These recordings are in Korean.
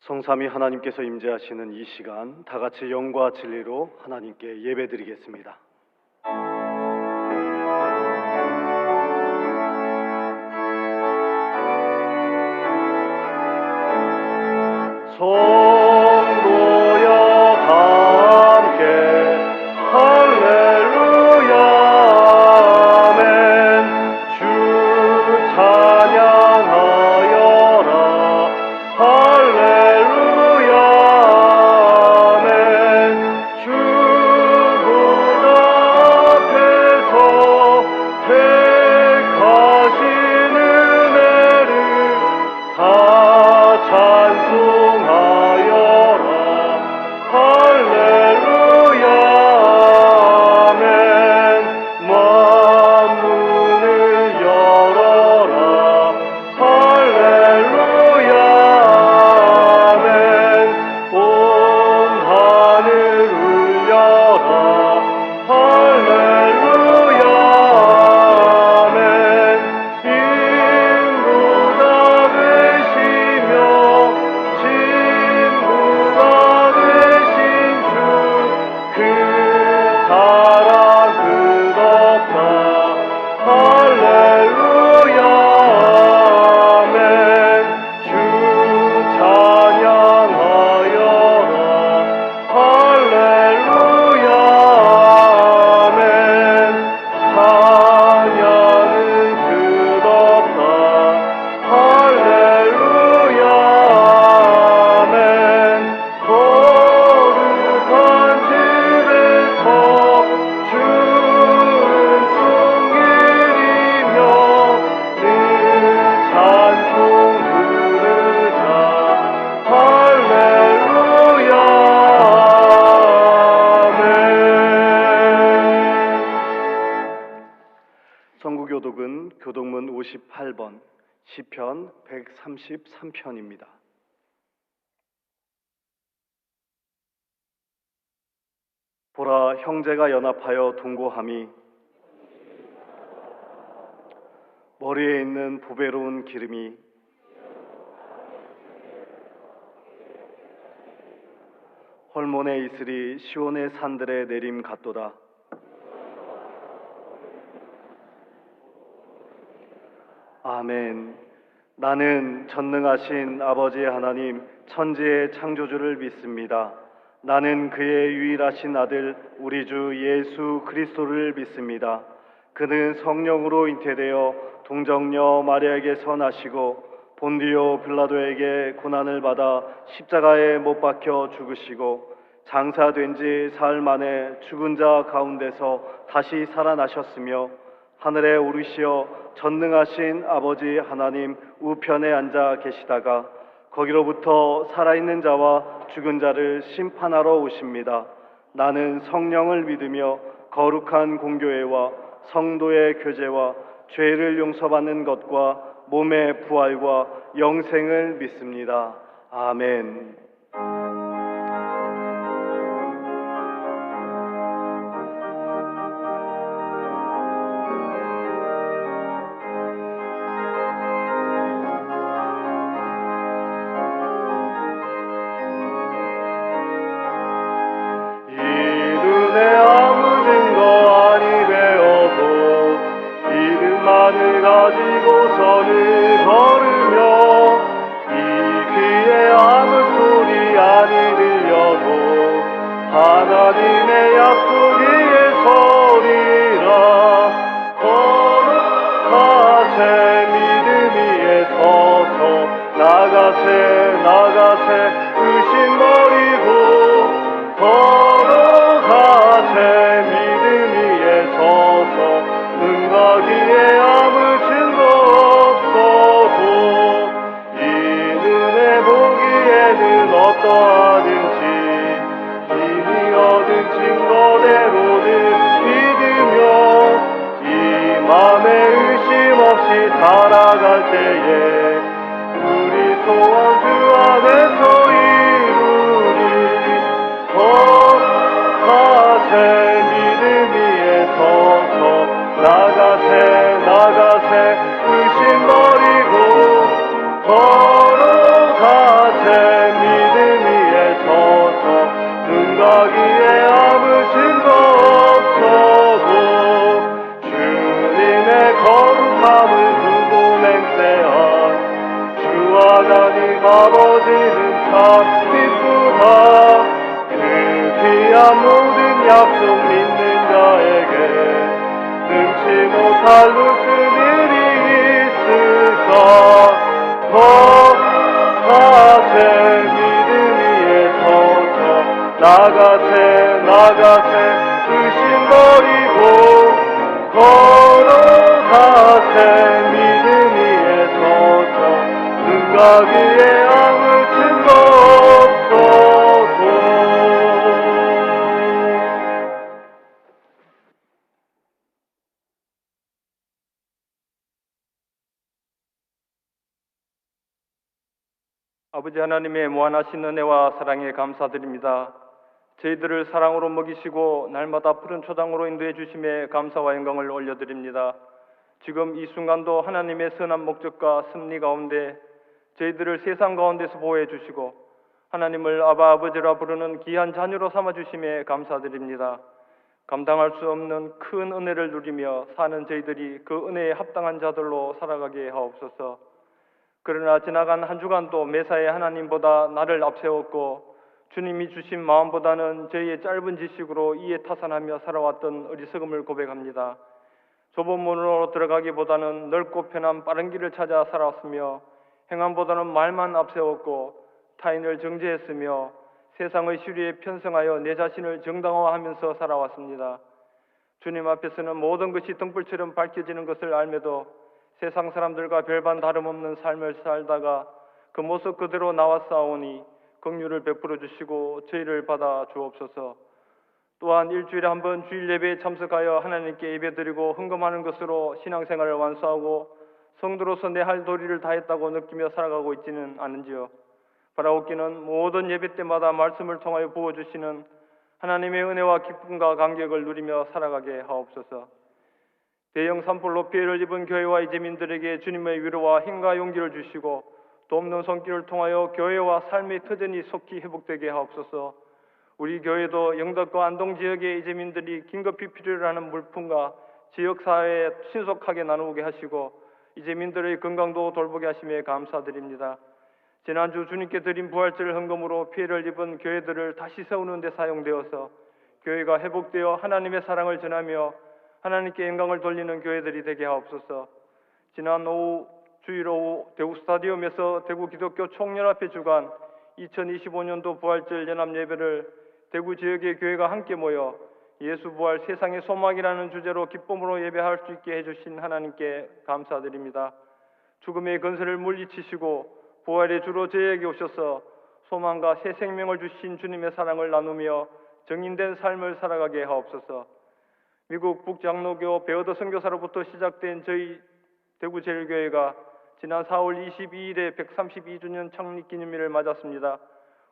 성삼위 하나님께서 임재하시는 이 시간 다 같이 영과 진리로 하나님께 예배드리겠습니다. 성도여 함께 할렐루야 아멘. 주 찬양하여라 할렐루야 아멘. 주 보좌 앞에서 택하신 은혜를 다 찬송하여라 할렐루야 아멘. 만문을 열어라 할렐루야 아멘. 온 하늘 울려라 할렐루야 아멘. 인부가 되시며 친구가 되신 주 그 사랑 끝없다 할렐루야 아멘. 주 찬양하여라 할렐루야 아멘. 찬양은 끝없다 할렐루야 아멘. 거룩한 집에서 주는 종일이며 늘 찬송 부르자 할렐루야 아멘. 성구교독은 교독문 58번 시편 133편입니다. 보라, 형제가 연합하여 동거함이 머리에 있는 보배로운 기름이 헐몬의 이슬이 시온의 산들에 내림 같도다. 아멘. 나는 전능하신 아버지 하나님 천지의 창조주를 믿습니다. 나는 그의 유일하신 아들 우리 주 예수 그리스도를 믿습니다. 그는 성령으로 잉태되어 동정녀 마리아에게서 나시고 본디오 빌라도에게 고난을 받아 십자가에 못 박혀 죽으시고 장사된 지 사흘 만에 죽은 자 가운데서 다시 살아나셨으며 하늘에 오르시어 전능하신 아버지 하나님 우편에 앉아 계시다가 거기로부터 살아있는 자와 죽은 자를 심판하러 오십니다. 나는 성령을 믿으며 거룩한 공교회와 성도의 교제와 죄를 용서받는 것과 몸의 부활과 영생을 믿습니다. 아멘. 가지고서는 걸으며 이 귀에 아무 소리 아니 들려도 하나님의 약속이 예서리라. 거룩하세 믿음 위에 서서 나가세 의심 버리고 거룩하세 믿음 위에 서서 눈과 귀에 아무 증거 없어도 이 눈에 보기에는 어떠하든지 이미 얻은 증거대로는 믿으며 이 맘에 의심 없이 살아갈 때에 우리 소원 주 안에서 아버지는 참 기쁘다. 그 귀한 모든 약속 믿는 자에게 능치 못할 무슨 일이 있을까. 나가세 믿음 위에 서서 나가세 의심 버리고 걸어가세 믿음 위에 서서 눈과 귀에 아무 증거 없어도. 아버지 하나님의 무한하신 은혜와 사랑에 감사드립니다. 저희들을 사랑으로 먹이시고 날마다 푸른 초장으로 인도해 주심에 감사와 영광을 올려드립니다. 지금 이 순간도 하나님의 선한 목적과 섭리 가운데 저희들을 세상 가운데서 보호해 주시고 하나님을 아바 아버지라 부르는 귀한 자녀로 삼아 주심에 감사드립니다. 감당할 수 없는 큰 은혜를 누리며 사는 저희들이 그 은혜에 합당한 자들로 살아가게 하옵소서. 그러나 지나간 한 주간도 매사에 하나님보다 나를 앞세웠고 주님이 주신 마음보다는 저희의 짧은 지식으로 이에 타산하며 살아왔던 어리석음을 고백합니다. 좁은 문으로 들어가기보다는 넓고 편한 빠른 길을 찾아 살아왔으며 행함보다는 말만 앞세웠고 타인을 정죄했으며 세상의 시류에 편성하여 내 자신을 정당화하면서 살아왔습니다. 주님 앞에서는 모든 것이 등불처럼 밝혀지는 것을 알매도 세상 사람들과 별반 다름없는 삶을 살다가 그 모습 그대로 나와 싸우니 긍휼을 베풀어 주시고 저희를 받아 주옵소서. 또한 일주일에 한 번 주일 예배에 참석하여 하나님께 예배드리고 헌금하는 것으로 신앙생활을 완수하고 성도로서 내 할 도리를 다했다고 느끼며 살아가고 있지는 않은지요. 바라옵기는 모든 예배 때마다 말씀을 통하여 부어주시는 하나님의 은혜와 기쁨과 감격을 누리며 살아가게 하옵소서. 대형 산불로 피해를 입은 교회와 이재민들에게 주님의 위로와 힘과 용기를 주시고 돕는 손길을 통하여 교회와 삶의 터전이 속히 회복되게 하옵소서. 우리 교회도 영덕과 안동 지역의 이재민들이 긴급히 필요로 하는 물품과 지역사회에 신속하게 나누게 하시고 이재민들의 건강도 돌보게 하심에 감사드립니다. 지난주 주님께 드린 부활절 헌금으로 피해를 입은 교회들을 다시 세우는 데 사용되어서 교회가 회복되어 하나님의 사랑을 전하며 하나님께 영광을 돌리는 교회들이 되게 하옵소서. 지난 오후 주일 오후 대구 스타디움에서 대구 기독교 총연합회 주관 2025년도 부활절 연합 예배를 대구 지역의 교회가 함께 모여 예수 부활 세상의 소망이라는 주제로 기쁨으로 예배할 수 있게 해주신 하나님께 감사드립니다. 죽음의 건설을 물리치시고 부활의 주로 저희에게 오셔서 소망과 새 생명을 주신 주님의 사랑을 나누며 정인된 삶을 살아가게 하옵소서. 미국 북장로교 베어더 선교사로부터 시작된 저희 대구제일교회가 지난 4월 22일에 132주년 창립기념일을 맞았습니다.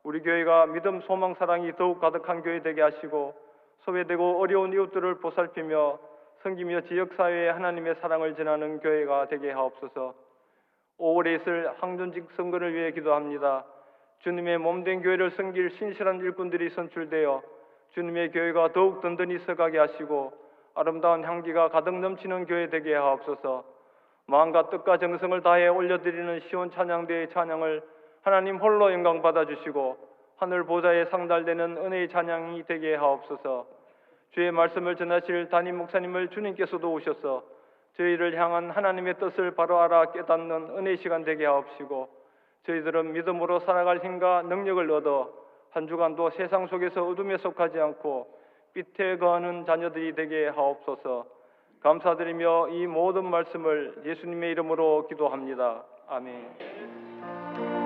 우리 교회가 믿음, 소망, 사랑이 더욱 가득한 교회 되게 하시고 소외되고 어려운 이웃들을 보살피며 섬기며 지역사회에 하나님의 사랑을 전하는 교회가 되게 하옵소서. 5월에 있을 항전직 선거를 위해 기도합니다. 주님의 몸된 교회를 섬길 신실한 일꾼들이 선출되어 주님의 교회가 더욱 든든히 서가게 하시고 아름다운 향기가 가득 넘치는 교회 되게 하옵소서. 마음과 뜻과 정성을 다해 올려드리는 시온 찬양대의 찬양을 하나님 홀로 영광 받아주시고 하늘 보좌에 상달되는 은혜의 찬양이 되게 하옵소서. 주의 말씀을 전하실 담임 목사님을 주님께서도 오셔서 저희를 향한 하나님의 뜻을 바로 알아 깨닫는 은혜의 시간 되게 하옵시고 저희들은 믿음으로 살아갈 힘과 능력을 얻어 한 주간도 세상 속에서 어둠에 속하지 않고 빛에 거하는 자녀들이 되게 하옵소서. 감사드리며 이 모든 말씀을 예수님의 이름으로 기도합니다. 아멘.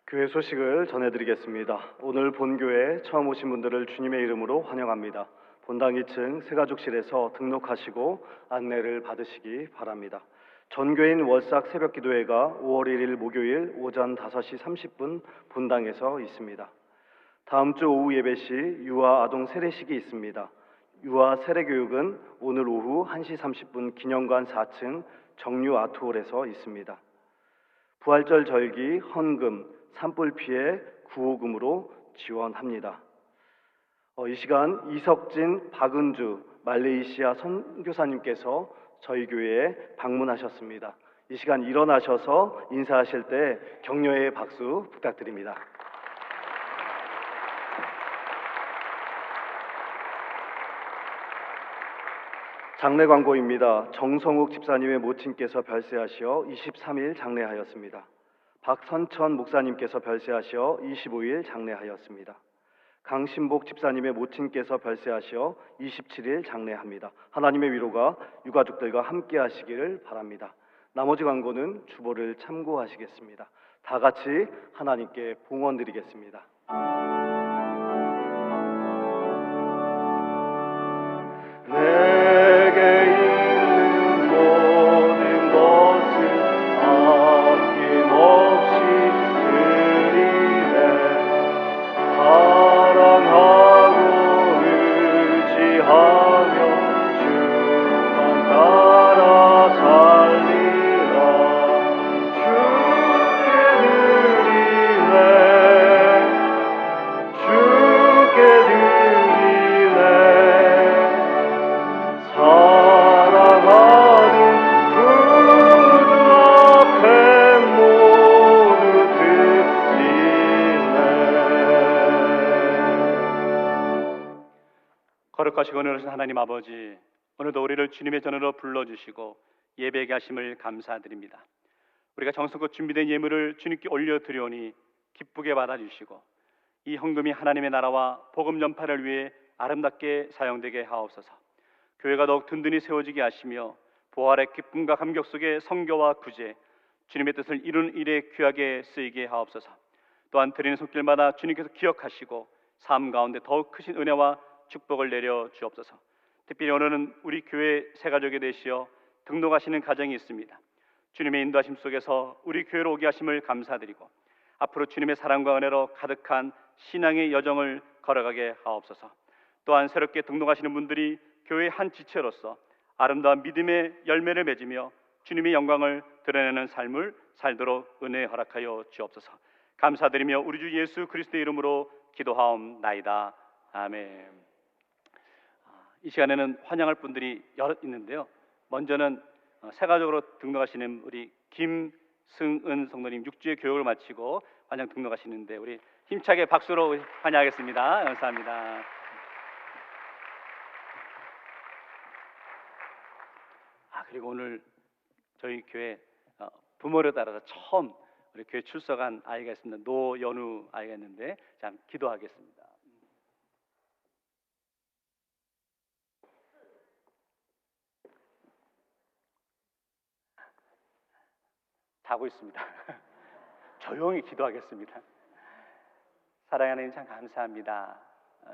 교회 소식을 전해드리겠습니다. 오늘 본교회에 처음 오신 분들을 주님의 이름으로 환영합니다. 본당 2층 새가족실에서 등록하시고 안내를 받으시기 바랍니다. 전교인 월삭 새벽기도회가 5월 1일 목요일 오전 5시 30분 본당에서 있습니다. 다음 주 오후 예배 시 유아 아동 세례식이 있습니다. 유아 세례교육은 오늘 오후 1시 30분 기념관 4층 정류 아트홀에서 있습니다. 부활절 절기 헌금, 산불 피해 구호금으로 지원합니다. 이 시간 이석진, 박은주, 말레이시아 선교사님께서 저희 교회에 방문하셨습니다. 이 시간 일어나셔서 인사하실 때 격려의 박수 부탁드립니다. 장례 광고입니다. 정성욱 집사님의 모친께서 별세하시어 23일 장례하였습니다. 박선천 목사님께서 별세하시어 25일 장례하였습니다. 강신복 집사님의 모친께서 별세하시어 27일 장례합니다. 하나님의 위로가 유가족들과 함께 하시기를 바랍니다. 나머지 광고는 주보를 참고하시겠습니다. 다 같이 하나님께 봉헌 드리겠습니다. 내게 있는 모든 것을 아낌없이 드리네. 사랑하고 의지하며 주만 따라 살리라. 주께 드리네. 사랑하는 구주 앞에 모두 드리네. 거룩하시고 은혜로우신 하나님 아버지, 오늘도 우리를 주님의 전으로 불러주시고 예배하게 하심을 감사드립니다. 우리가 정성껏 준비된 예물을 주님께 올려드리오니 기쁘게 받아주시고 이 헌금이 하나님의 나라와 복음 전파를 위해 아름답게 사용되게 하옵소서. 교회가 더욱 든든히 세워지게 하시며 부활의 기쁨과 감격 속에 선교와 구제, 주님의 뜻을 이루는 일에 귀하게 쓰이게 하옵소서. 또한 드리는 손길마다 주님께서 기억하시고 삶 가운데 더욱 크신 은혜와 축복을 내려 주옵소서. 특별히 오늘은 우리 교회 새가족에 대시어 등록하시는 가정이 있습니다. 주님의 인도하심 속에서 우리 교회로 오게 하심을 감사드리고 앞으로 주님의 사랑과 은혜로 가득한 신앙의 여정을 걸어가게 하옵소서. 또한 새롭게 등록하시는 분들이 교회의 한 지체로서 아름다운 믿음의 열매를 맺으며 주님의 영광을 드러내는 삶을 살도록 은혜 허락하여 주옵소서. 감사드리며 우리 주 예수 그리스도의 이름으로 기도하옵나이다. 아멘. 이 시간에는 환영할 분들이 여럿 있는데요. 먼저는 새가족으로 등록하시는 우리 김승은 성도님 6주의 교육을 마치고 환영 등록하시는데 우리 힘차게 박수로 환영하겠습니다. 감사합니다. 그리고 오늘 저희 교회 부모를 따라서 처음 우리 교회 출석한 아이가 있습니다. 노연우 아이가 있는데 잠 기도하겠습니다. 자고 있습니다. 조용히 기도하겠습니다. 사랑하는 하나님 참 감사합니다.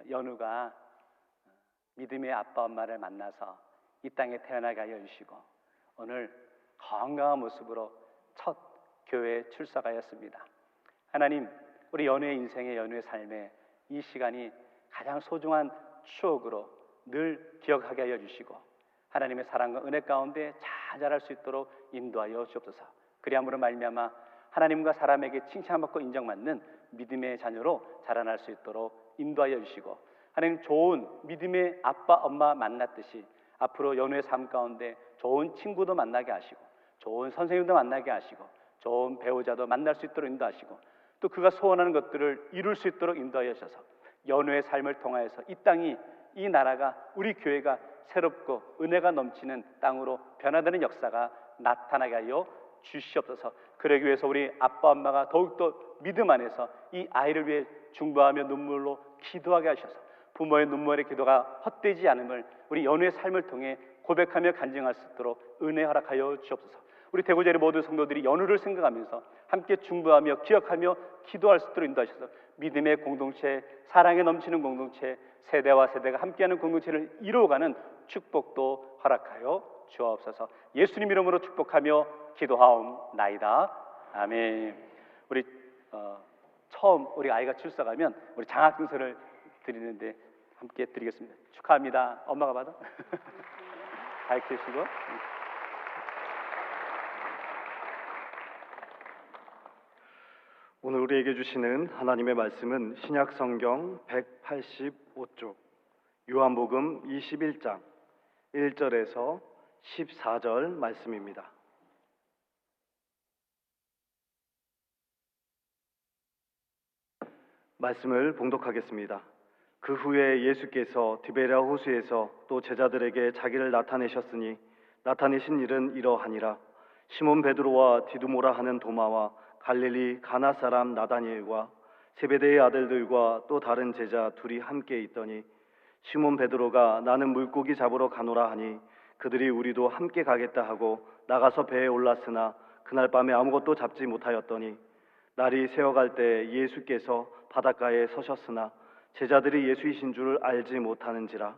연우가 믿음의 아빠 엄마를 만나서 이 땅에 태어나게 하여 주시고 오늘 건강한 모습으로 첫 교회에 출석하였습니다. 하나님, 우리 연우의 인생에, 연우의 삶에 이 시간이 가장 소중한 추억으로 늘 기억하게 하여 주시고 하나님의 사랑과 은혜 가운데 잘 자랄 수 있도록 인도하여 주옵소서. 그리함으로 말미암아 하나님과 사람에게 칭찬받고 인정받는 믿음의 자녀로 자라날 수 있도록 인도하여 주시고 하나님 좋은 믿음의 아빠 엄마 만났듯이 앞으로 연우의 삶 가운데 좋은 친구도 만나게 하시고 좋은 선생님도 만나게 하시고 좋은 배우자도 만날 수 있도록 인도하시고 또 그가 소원하는 것들을 이룰 수 있도록 인도하여 주셔서 연우의 삶을 통하여서 이 땅이, 이 나라가, 우리 교회가 새롭고 은혜가 넘치는 땅으로 변화되는 역사가 나타나게 하여 주시옵소서. 그러기 위해서 우리 아빠 엄마가 더욱더 믿음 안에서 이 아이를 위해 중보하며 눈물로 기도하게 하셔서 부모의 눈물의 기도가 헛되지 않음을 우리 연우의 삶을 통해 고백하며 간증할 수 있도록 은혜 허락하여 주옵소서. 우리 대구제리 모든 성도들이 연우를 생각하면서 함께 중보하며 기억하며 기도할 수 있도록 인도하셔서 믿음의 공동체, 사랑에 넘치는 공동체, 세대와 세대가 함께하는 공동체를 이루어가는 축복도 허락하여 주옵소서. 예수님 이름으로 축복하며 기도하옵나이다. 아멘. 우리 처음 우리 아이가 출석하면 우리 장학금서를 드리는데 함께 드리겠습니다. 축하합니다. 엄마가 받아. 가르치시고. 오늘 우리에게 주시는 하나님의 말씀은 신약 성경 185쪽 요한복음 21장 1절에서 14절 말씀입니다. 말씀을 봉독하겠습니다. 그 후에 예수께서 디베랴 호수에서 또 제자들에게 자기를 나타내셨으니 나타내신 일은 이러하니라. 시몬 베드로와 디두모라 하는 도마와 갈릴리 가나 사람 나다니엘과 세베대의 아들들과 또 다른 제자 둘이 함께 있더니 시몬 베드로가 나는 물고기 잡으러 가노라 하니 그들이 우리도 함께 가겠다 하고 나가서 배에 올랐으나 그날 밤에 아무것도 잡지 못하였더니 날이 새어갈 때 예수께서 바닷가에 서셨으나 제자들이 예수이신 줄 알지 못하는지라.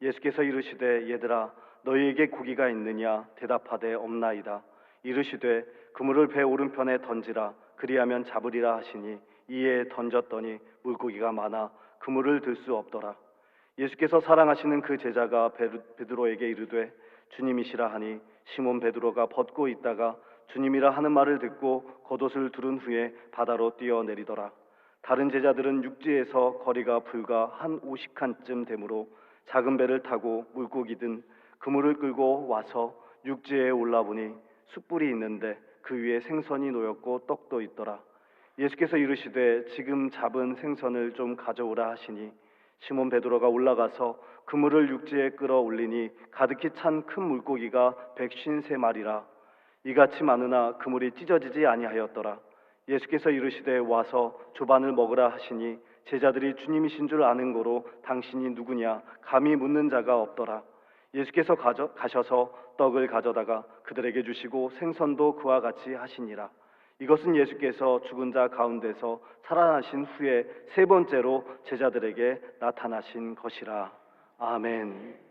예수께서 이르시되 얘들아 너희에게 고기가 있느냐 대답하되 없나이다. 이르시되 그물을 배 오른편에 던지라 그리하면 잡으리라 하시니 이에 던졌더니 물고기가 많아 그물을 들 수 없더라. 예수께서 사랑하시는 그 제자가 베드로에게 이르되 주님이시라 하니 시몬 베드로가 벗고 있다가 주님이라 하는 말을 듣고 겉옷을 두른 후에 바다로 뛰어내리더라. 다른 제자들은 육지에서 거리가 불과 한 50칸쯤 되므로 작은 배를 타고 물고기든 그물을 끌고 와서 육지에 올라보니 숯불이 있는데 그 위에 생선이 놓였고 떡도 있더라. 예수께서 이르시되 지금 잡은 생선을 좀 가져오라 하시니 시몬 베드로가 올라가서 그물을 육지에 끌어올리니 가득히 찬 큰 물고기가 153마리라. 이같이 많으나 그물이 찢어지지 아니하였더라. 예수께서 이르시되 와서 조반을 먹으라 하시니 제자들이 주님이신 줄 아는 고로 당신이 누구냐 감히 묻는 자가 없더라. 예수께서 가셔서 떡을 가져다가 그들에게 주시고 생선도 그와 같이 하시니라. 이것은 예수께서 죽은 자 가운데서 살아나신 후에 세 번째로 제자들에게 나타나신 것이라. 아멘.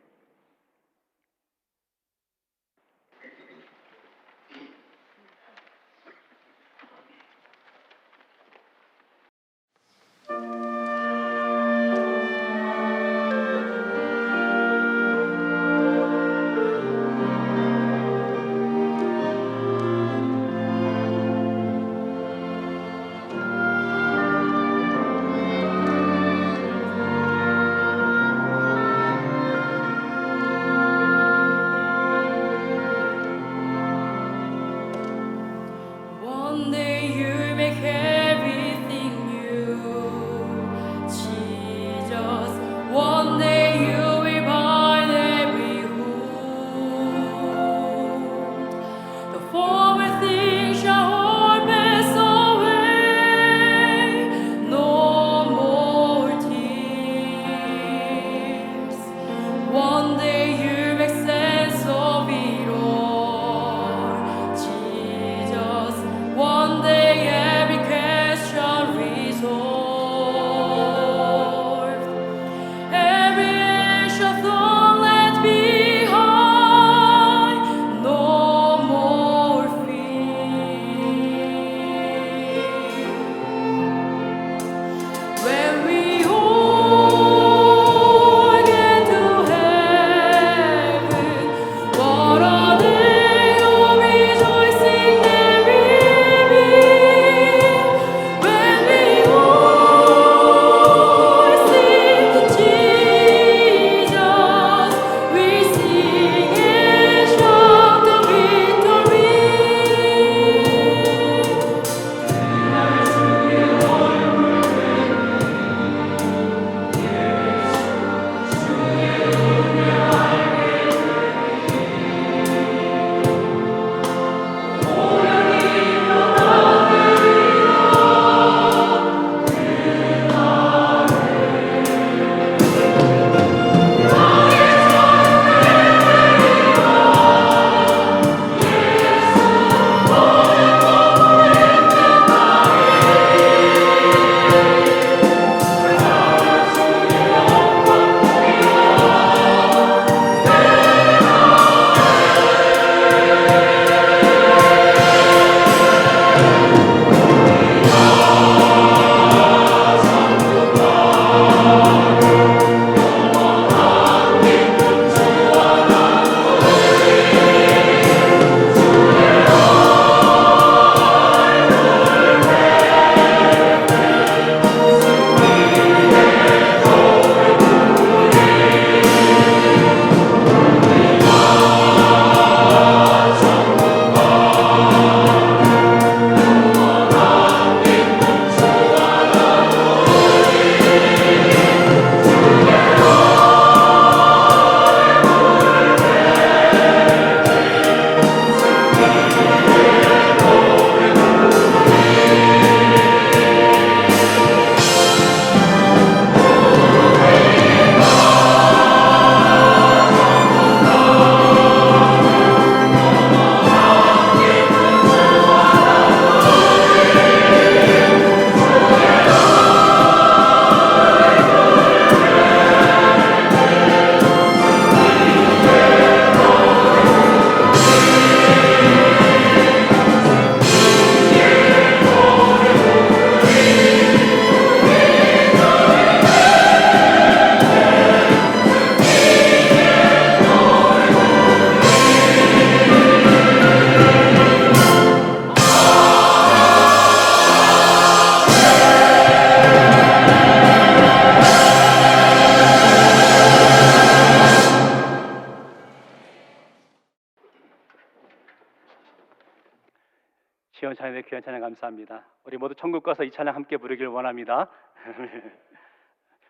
시원 찬양의 귀한 찬양 감사합니다. 우리 모두 천국 가서 이 찬양 함께 부르길 원합니다.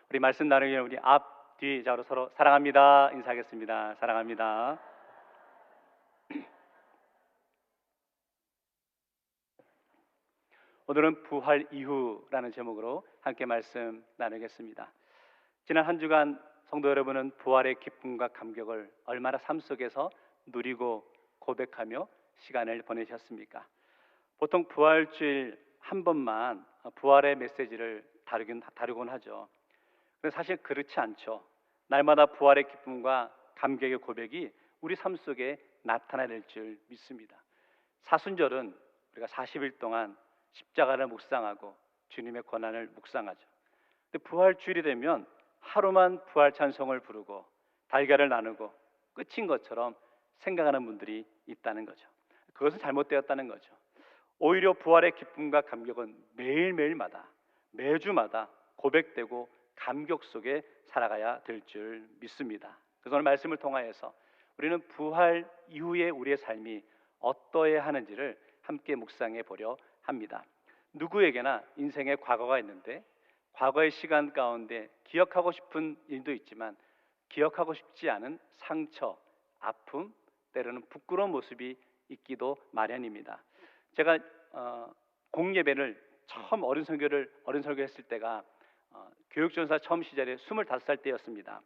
우리 말씀 나누기 전에 우리 앞, 뒤 자로 서로 사랑합니다 인사하겠습니다. 사랑합니다. 오늘은 부활 이후라는 제목으로 함께 말씀 나누겠습니다. 지난 한 주간 성도 여러분은 부활의 기쁨과 감격을 얼마나 삶 속에서 누리고 고백하며 시간을 보내셨습니까? 보통 부활주일 한 번만 부활의 메시지를 다루곤 하죠. 그런데 사실 그렇지 않죠. 날마다 부활의 기쁨과 감격의 고백이 우리 삶 속에 나타나야 될 줄 믿습니다. 사순절은 우리가 40일 동안 십자가를 묵상하고 주님의 권한을 묵상하죠. 근데 부활주일이 되면 하루만 부활 찬송을 부르고 달걀을 나누고 끝인 것처럼 생각하는 분들이 있다는 거죠. 그것은 잘못되었다는 거죠. 오히려 부활의 기쁨과 감격은 매일매일마다 매주마다 고백되고 감격 속에 살아가야 될 줄 믿습니다. 그래서 오늘 말씀을 통하여서 우리는 부활 이후의 우리의 삶이 어떠해야 하는지를 함께 묵상해 보려 합니다. 누구에게나 인생의 과거가 있는데 과거의 시간 가운데 기억하고 싶은 일도 있지만 기억하고 싶지 않은 상처, 아픔, 때로는 부끄러운 모습이 있기도 마련입니다. 제가 공예배를 처음 어른 설교했을 때가 교육전사 처음 시절에 25살 때였습니다.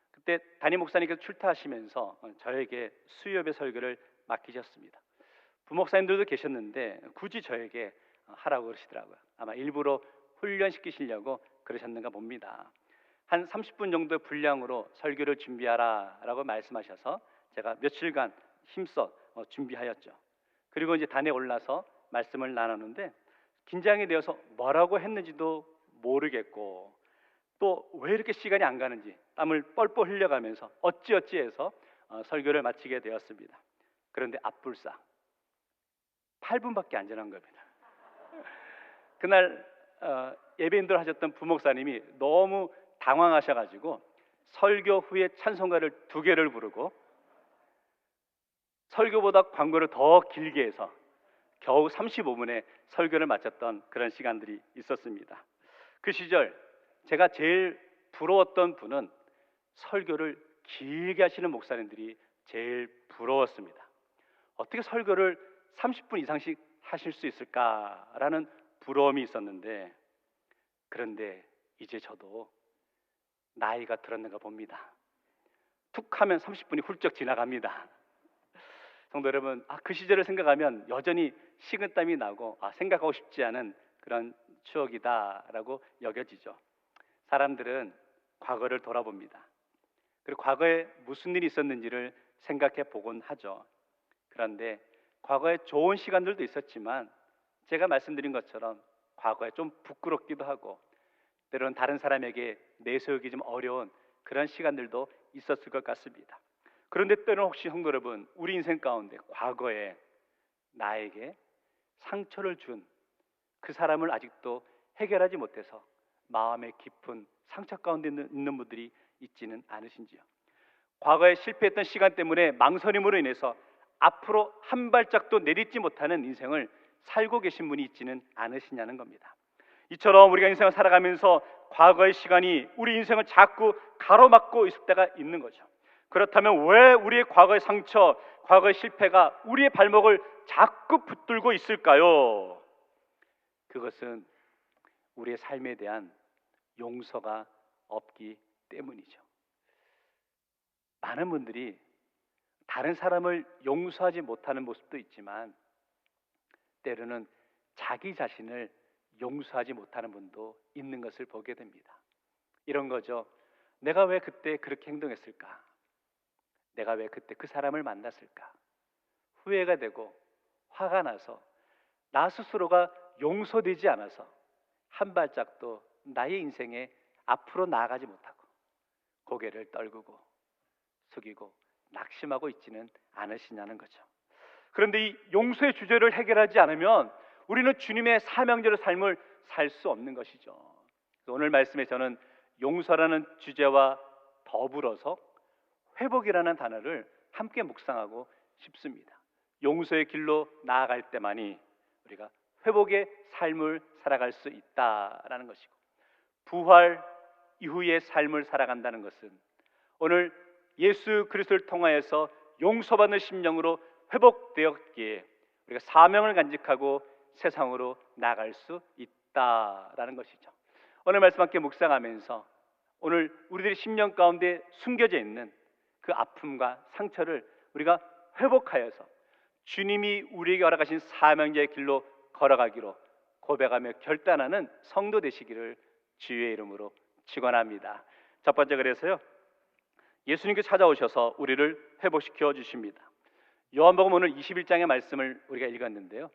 그때 담임 목사님께서 출타하시면서 저에게 수요예배 설교를 맡기셨습니다. 부목사님들도 계셨는데 굳이 저에게 하라고 그러시더라고요. 아마 일부러 훈련시키시려고 그러셨는가 봅니다. 한 30분 정도의 분량으로 설교를 준비하라라고 말씀하셔서 제가 며칠간 힘써 준비하였죠. 그리고 이제 단에 올라서 말씀을 나누는데 긴장이 되어서 뭐라고 했는지도 모르겠고 또 왜 이렇게 시간이 안 가는지 땀을 뻘뻘 흘려가면서 어찌어찌해서 설교를 마치게 되었습니다. 그런데 앞불싸 8분밖에 안 지난 겁니다. 그날 예배인들 하셨던 부목사님이 너무 당황하셔가지고 설교 후에 찬송가를 2개를 부르고 설교보다 광고를 더 길게 해서 겨우 35분에 설교를 마쳤던 그런 시간들이 있었습니다. 그 시절 제가 제일 부러웠던 분은 설교를 길게 하시는 목사님들이 제일 부러웠습니다. 어떻게 설교를 30분 이상씩 하실 수 있을까라는 부러움이 있었는데 그런데 이제 저도 나이가 들었는가 봅니다. 툭 하면 30분이 훌쩍 지나갑니다. 성도 여러분, 그 시절을 생각하면 여전히 식은땀이 나고 생각하고 싶지 않은 그런 추억이다라고 여겨지죠. 사람들은 과거를 돌아봅니다. 그리고 과거에 무슨 일이 있었는지를 생각해 보곤 하죠. 그런데 과거에 좋은 시간들도 있었지만 제가 말씀드린 것처럼 과거에 좀 부끄럽기도 하고 때로는 다른 사람에게 내세우기 좀 어려운 그런 시간들도 있었을 것 같습니다. 그런데 때로는 혹시 성도 여러분, 우리 인생 가운데 과거에 나에게 상처를 준 그 사람을 아직도 해결하지 못해서 마음의 깊은 상처 가운데 있는 분들이 있지는 않으신지요? 과거에 실패했던 시간 때문에 망설임으로 인해서 앞으로 한 발짝도 내딛지 못하는 인생을 살고 계신 분이 있지는 않으시냐는 겁니다. 이처럼 우리가 인생을 살아가면서 과거의 시간이 우리 인생을 자꾸 가로막고 있을 때가 있는 거죠. 그렇다면 왜 우리의 과거의 상처, 과거의 실패가 우리의 발목을 자꾸 붙들고 있을까요? 그것은 우리의 삶에 대한 용서가 없기 때문이죠. 많은 분들이 다른 사람을 용서하지 못하는 모습도 있지만 때로는 자기 자신을 용서하지 못하는 분도 있는 것을 보게 됩니다. 이런 거죠. 내가 왜 그때 그렇게 행동했을까? 내가 왜 그때 그 사람을 만났을까? 후회가 되고 화가 나서 나 스스로가 용서되지 않아서 한 발짝도 나의 인생에 앞으로 나아가지 못하고 고개를 떨구고 숙이고 낙심하고 있지는 않으시냐는 거죠. 그런데 이 용서의 주제를 해결하지 않으면 우리는 주님의 사명대로 삶을 살 수 없는 것이죠. 오늘 말씀에 저는 용서라는 주제와 더불어서 회복이라는 단어를 함께 묵상하고 싶습니다. 용서의 길로 나아갈 때만이 우리가 회복의 삶을 살아갈 수 있다라는 것이고, 부활 이후의 삶을 살아간다는 것은 오늘 예수 그리스도를 통하여서 용서받는 심령으로 회복되었기에 우리가 사명을 간직하고 세상으로 나갈 수 있다라는 것이죠. 오늘 말씀 함께 묵상하면서 오늘 우리들의 심령 가운데 숨겨져 있는 그 아픔과 상처를 우리가 회복하여서 주님이 우리에게 허락하신 사명자의 길로 걸어가기로 고백하며 결단하는 성도 되시기를 주의 이름으로 축원합니다. 첫 번째, 그래서요, 예수님께 찾아오셔서 우리를 회복시켜 주십니다. 요한복음 오늘 21장의 말씀을 우리가 읽었는데요,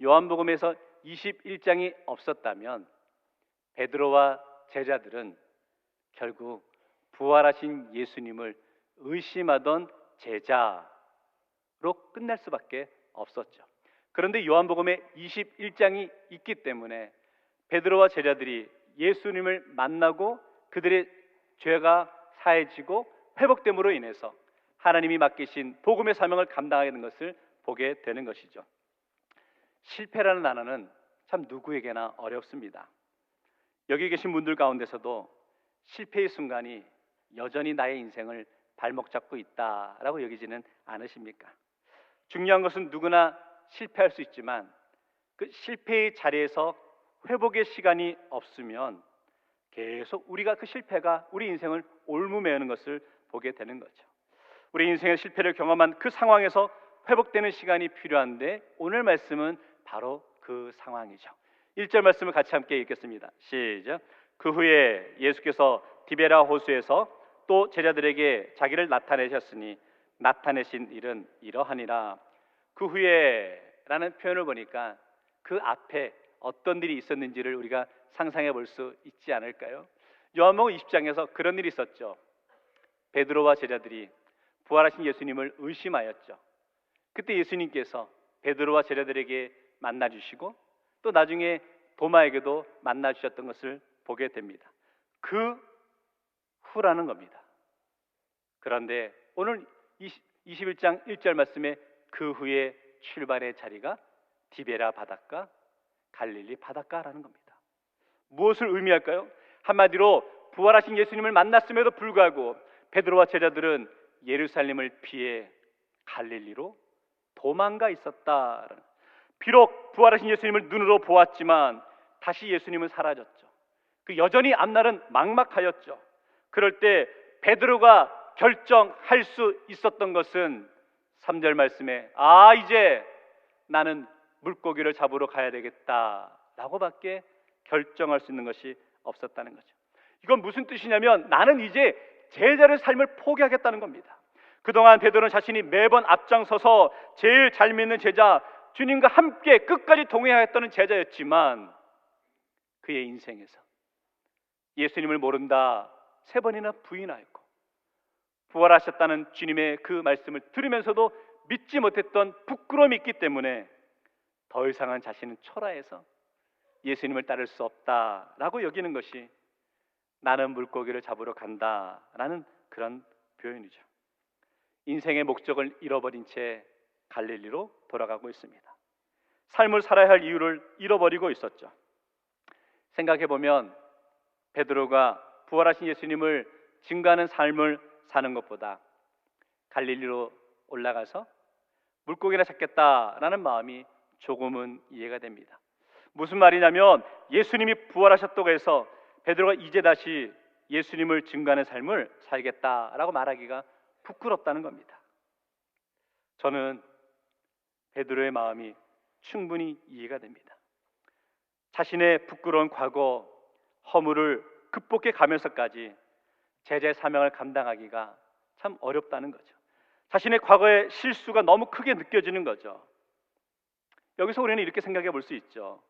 요한복음에서 21장이 없었다면 베드로와 제자들은 결국 부활하신 예수님을 의심하던 제자로 끝날 수밖에 없었죠. 그런데 요한복음에 21장이 있기 때문에 베드로와 제자들이 예수님을 만나고 그들의 죄가 사해지고 회복됨으로 인해서 하나님이 맡기신 복음의 사명을 감당하게 된 것을 보게 되는 것이죠. 실패라는 단어는 참 누구에게나 어렵습니다. 여기 계신 분들 가운데서도 실패의 순간이 여전히 나의 인생을 발목 잡고 있다라고 여기지는 않으십니까? 중요한 것은 누구나 실패할 수 있지만 그 실패의 자리에서 회복의 시간이 없으면 계속 우리가 그 실패가 우리 인생을 올무매는 것을 보게 되는 거죠. 우리 인생의 실패를 경험한 그 상황에서 회복되는 시간이 필요한데 오늘 말씀은 바로 그 상황이죠. 1절 말씀을 같이 함께 읽겠습니다. 시작. 그 후에 예수께서 디베라 호수에서 또 제자들에게 자기를 나타내셨으니 나타내신 일은 이러하니라. 그 후에 라는 표현을 보니까 그 앞에 어떤 일이 있었는지를 우리가 상상해 볼 수 있지 않을까요? 요한복음 20장에서 그런 일이 있었죠. 베드로와 제자들이 부활하신 예수님을 의심하였죠. 그때 예수님께서 베드로와 제자들에게 만나주시고 또 나중에 도마에게도 만나주셨던 것을 보게 됩니다. 그 후라는 겁니다. 그런데 오늘 21장 1절 말씀에 그 후에 출발의 자리가 디베라 바닷가, 갈릴리 바닷가라는 겁니다. 무엇을 의미할까요? 한마디로 부활하신 예수님을 만났음에도 불구하고 베드로와 제자들은 예루살렘을 피해 갈릴리로 도망가 있었다. 비록 부활하신 예수님을 눈으로 보았지만 다시 예수님은 사라졌죠. 그 여전히 앞날은 막막하였죠. 그럴 때 베드로가 결정할 수 있었던 것은 3절 말씀에 이제 나는 물고기를 잡으러 가야 되겠다라고밖에 결정할 수 있는 것이 없었다는 거죠. 이건 무슨 뜻이냐면 나는 이제 제자의 삶을 포기하겠다는 겁니다. 그동안 베드로는 자신이 매번 앞장서서 제일 잘 믿는 제자, 주님과 함께 끝까지 동행하였다는 제자였지만 그의 인생에서 예수님을 모른다 3번이나 부인하였고 부활하셨다는 주님의 그 말씀을 들으면서도 믿지 못했던 부끄러움이 있기 때문에 더 이상은 자신은 초라해서 예수님을 따를 수 없다라고 여기는 것이 나는 물고기를 잡으러 간다라는 그런 표현이죠. 인생의 목적을 잃어버린 채 갈릴리로 돌아가고 있습니다. 삶을 살아야 할 이유를 잃어버리고 있었죠. 생각해보면 베드로가 부활하신 예수님을 증거하는 삶을 사는 것보다 갈릴리로 올라가서 물고기나 잡겠다라는 마음이 조금은 이해가 됩니다. 무슨 말이냐면 예수님이 부활하셨다고 해서 베드로가 이제 다시 예수님을 증거하는 삶을 살겠다라고 말하기가 부끄럽다는 겁니다. 저는 베드로의 마음이 충분히 이해가 됩니다. 자신의 부끄러운 과거, 허물을 극복해 가면서까지 제자의 사명을 감당하기가 참 어렵다는 거죠. 자신의 과거의 실수가 너무 크게 느껴지는 거죠. 여기서 우리는 이렇게 생각해 볼 수 있죠.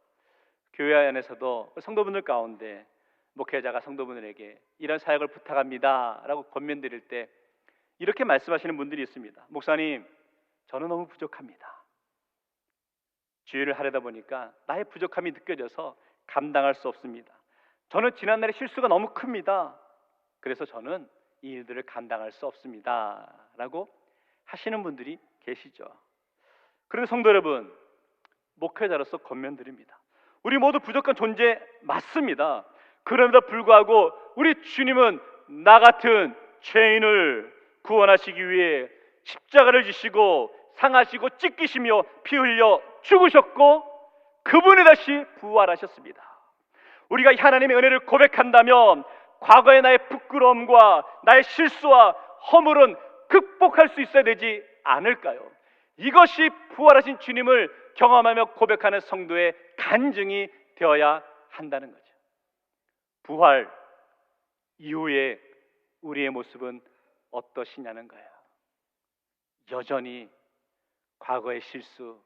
교회 안에서도 성도분들 가운데 목회자가 성도분들에게 이런 사역을 부탁합니다 라고 권면드릴 때 이렇게 말씀하시는 분들이 있습니다. 목사님, 저는 너무 부족합니다. 주일을 하려다 보니까 나의 부족함이 느껴져서 감당할 수 없습니다. 저는 지난날의 실수가 너무 큽니다. 그래서 저는 이 일들을 감당할 수 없습니다 라고 하시는 분들이 계시죠. 그런데 성도 여러분, 목회자로서 권면드립니다. 우리 모두 부족한 존재 맞습니다. 그럼에도 불구하고 우리 주님은 나 같은 죄인을 구원하시기 위해 십자가를 지시고 상하시고 찢기시며 피 흘려 죽으셨고 그분이 다시 부활하셨습니다. 우리가 하나님의 은혜를 고백한다면 과거의 나의 부끄러움과 나의 실수와 허물은 극복할 수 있어야 되지 않을까요? 이것이 부활하신 주님을 경험하며 고백하는 성도의 간증이 되어야 한다는 거죠. 부활 이후에 우리의 모습은 어떠시냐는 거예요. 여전히 과거의 실수,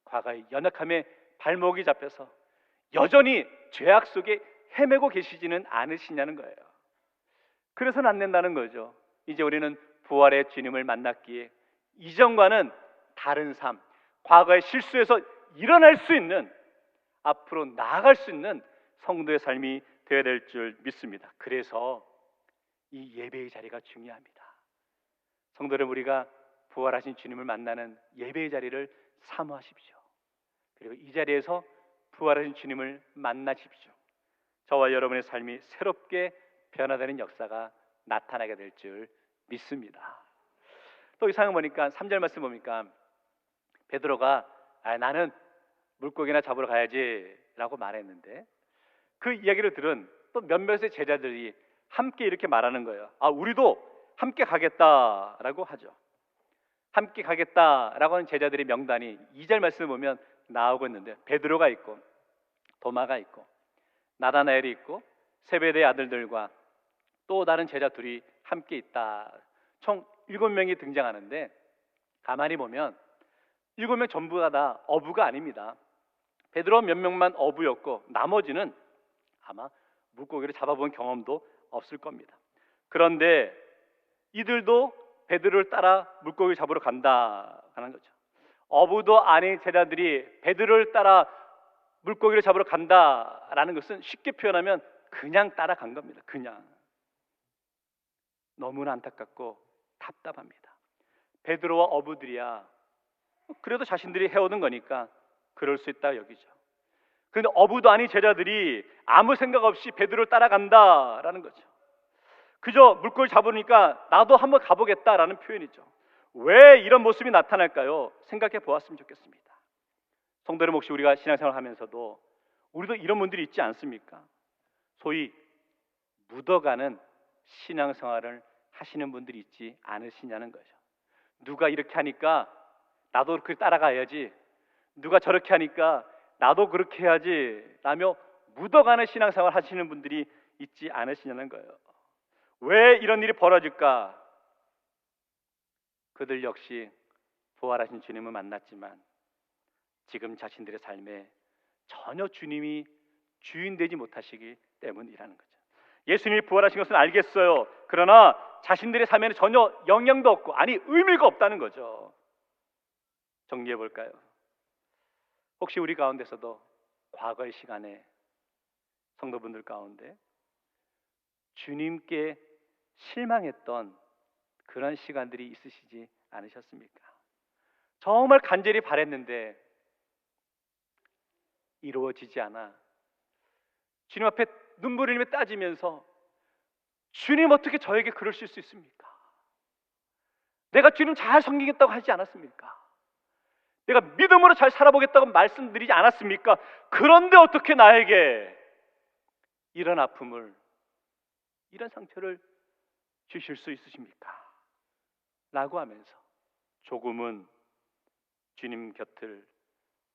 과거의 연약함에 발목이 잡혀서 여전히 죄악 속에 헤매고 계시지는 않으시냐는 거예요. 그래서는 안 된다는 거죠. 이제 우리는 부활의 주님을 만났기에 이전과는 다른 삶, 과거의 실수에서 일어날 수 있는, 앞으로 나아갈 수 있는 성도의 삶이 되어야 될 줄 믿습니다. 그래서 이 예배의 자리가 중요합니다. 성도 여러분, 우리가 부활하신 주님을 만나는 예배의 자리를 사모하십시오. 그리고 이 자리에서 부활하신 주님을 만나십시오. 저와 여러분의 삶이 새롭게 변화되는 역사가 나타나게 될 줄 믿습니다. 또 이 상황 보니까 3절 말씀 보니까 베드로가 나는 물고기나 잡으러 가야지 라고 말했는데 그 이야기를 들은 또 몇몇의 제자들이 함께 이렇게 말하는 거예요. 우리도 함께 가겠다라고 하죠. 함께 가겠다라고 하는 제자들의 명단이 2절 말씀을 보면 나오고 있는데 베드로가 있고 도마가 있고 나다나엘이 있고 세베대의 아들들과 또 다른 제자 둘이 함께 있다. 총 7명이 등장하는데 가만히 보면 7명 전부가 다 어부가 아닙니다. 베드로 몇 명만 어부였고 나머지는 아마 물고기를 잡아본 경험도 없을 겁니다. 그런데 이들도 베드로를 따라 물고기를 잡으러 간다는 거죠. 어부도 아닌 제자들이 베드로를 따라 물고기를 잡으러 간다라는 것은 쉽게 표현하면 그냥 따라간 겁니다. 그냥. 너무나 안타깝고 답답합니다. 베드로와 어부들이야 그래도 자신들이 해오는 거니까 그럴 수 있다 여기죠. 그런데 어부도 아닌 제자들이 아무 생각 없이 베드로를 따라간다라는 거죠. 그저 물고기 잡으니까 나도 한번 가보겠다라는 표현이죠. 왜 이런 모습이 나타날까요? 생각해 보았으면 좋겠습니다. 성도 여러분, 혹시 우리가 신앙생활을 하면서도 우리도 이런 분들이 있지 않습니까? 소위 묻어가는 신앙생활을 하시는 분들이 있지 않으시냐는 거죠. 누가 이렇게 하니까 나도 그렇게 따라가야지, 누가 저렇게 하니까 나도 그렇게 해야지 라며 묻어가는 신앙생활 하시는 분들이 있지 않으시냐는 거예요. 왜 이런 일이 벌어질까? 그들 역시 부활하신 주님을 만났지만 지금 자신들의 삶에 전혀 주님이 주인 되지 못하시기 때문이라는 거죠. 예수님이 부활하신 것은 알겠어요. 그러나 자신들의 삶에는 전혀 영향도 없고 의미가 없다는 거죠. 정리해 볼까요? 혹시 우리 가운데서도 과거의 시간에 성도분들 가운데 주님께 실망했던 그런 시간들이 있으시지 않으셨습니까? 정말 간절히 바랬는데 이루어지지 않아 주님 앞에 눈물 흘리며 따지면서 주님 어떻게 저에게 그러실 수 있습니까? 내가 주님 잘 섬기겠다고 하지 않았습니까? 내가 믿음으로 잘 살아보겠다고 말씀드리지 않았습니까? 그런데 어떻게 나에게 이런 아픔을, 이런 상처를 주실 수 있으십니까? 라고 하면서 조금은 주님 곁을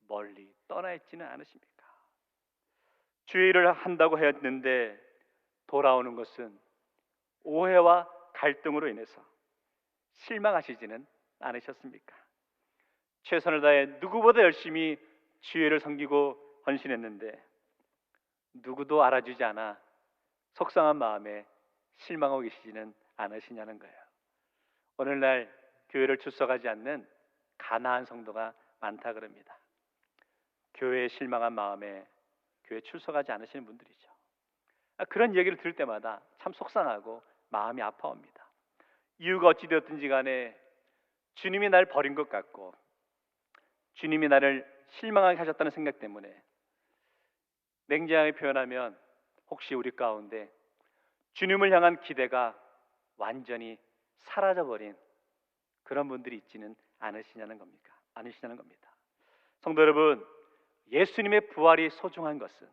멀리 떠나 있지는 않으십니까? 주의 일을 한다고 했는데 돌아오는 것은 오해와 갈등으로 인해서 실망하시지는 않으셨습니까? 최선을 다해 누구보다 열심히 주의를 섬기고 헌신했는데 누구도 알아주지 않아 속상한 마음에 실망하고 계시지는 않으시냐는 거예요. 오늘날 교회를 출석하지 않는 가난한 성도가 많다 그럽니다. 교회에 실망한 마음에 교회 출석하지 않으시는 분들이죠. 그런 얘기를 들을 때마다 참 속상하고 마음이 아파옵니다. 이유가 어찌되었든지 간에 주님이 날 버린 것 같고 주님이 나를 실망하게 하셨다는 생각 때문에 냉정하게 표현하면 혹시 우리 가운데 주님을 향한 기대가 완전히 사라져버린 그런 분들이 있지는 않으시냐는 겁니다. 성도 여러분, 예수님의 부활이 소중한 것은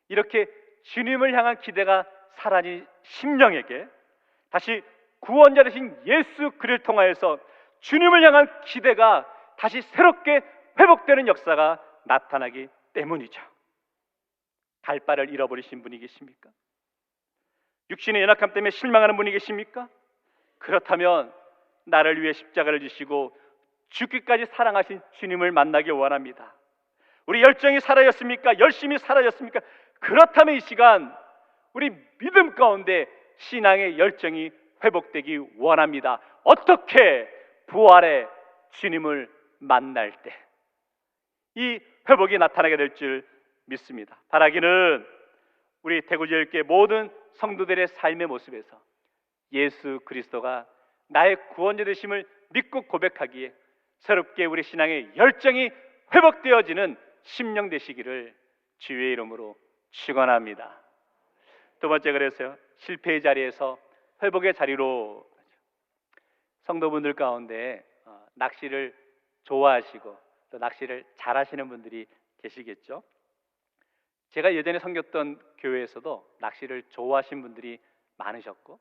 이렇게 주님을 향한 기대가 사라진 심령에게 다시 구원자 되신 예수 그리스도를 통하여서 주님을 향한 기대가 다시 새롭게 회복되는 역사가 나타나기 때문이죠. 갈 바를 잃어버리신 분이 계십니까? 육신의 연약함 때문에 실망하는 분이 계십니까? 그렇다면 나를 위해 십자가를 지시고 죽기까지 사랑하신 주님을 만나기 원합니다. 우리 열정이 사라졌습니까? 열심히 사라졌습니까? 그렇다면 이 시간 우리 믿음 가운데 신앙의 열정이 회복되기 원합니다. 어떻게? 부활의 주님을 만날 때 이 회복이 나타나게 될 줄 믿습니다. 바라기는 우리 대구제일교회 모든 성도들의 삶의 모습에서 예수 그리스도가 나의 구원자 되심을 믿고 고백하기에 새롭게 우리 신앙의 열정이 회복되어지는 심령 되시기를 주의 이름으로 축원합니다. 두 번째, 그래서요, 실패의 자리에서 회복의 자리로. 성도분들 가운데 낚시를 좋아하시고 또 낚시를 잘하시는 분들이 계시겠죠. 제가 예전에 섬겼던 교회에서도 낚시를 좋아하시는 분들이 많으셨고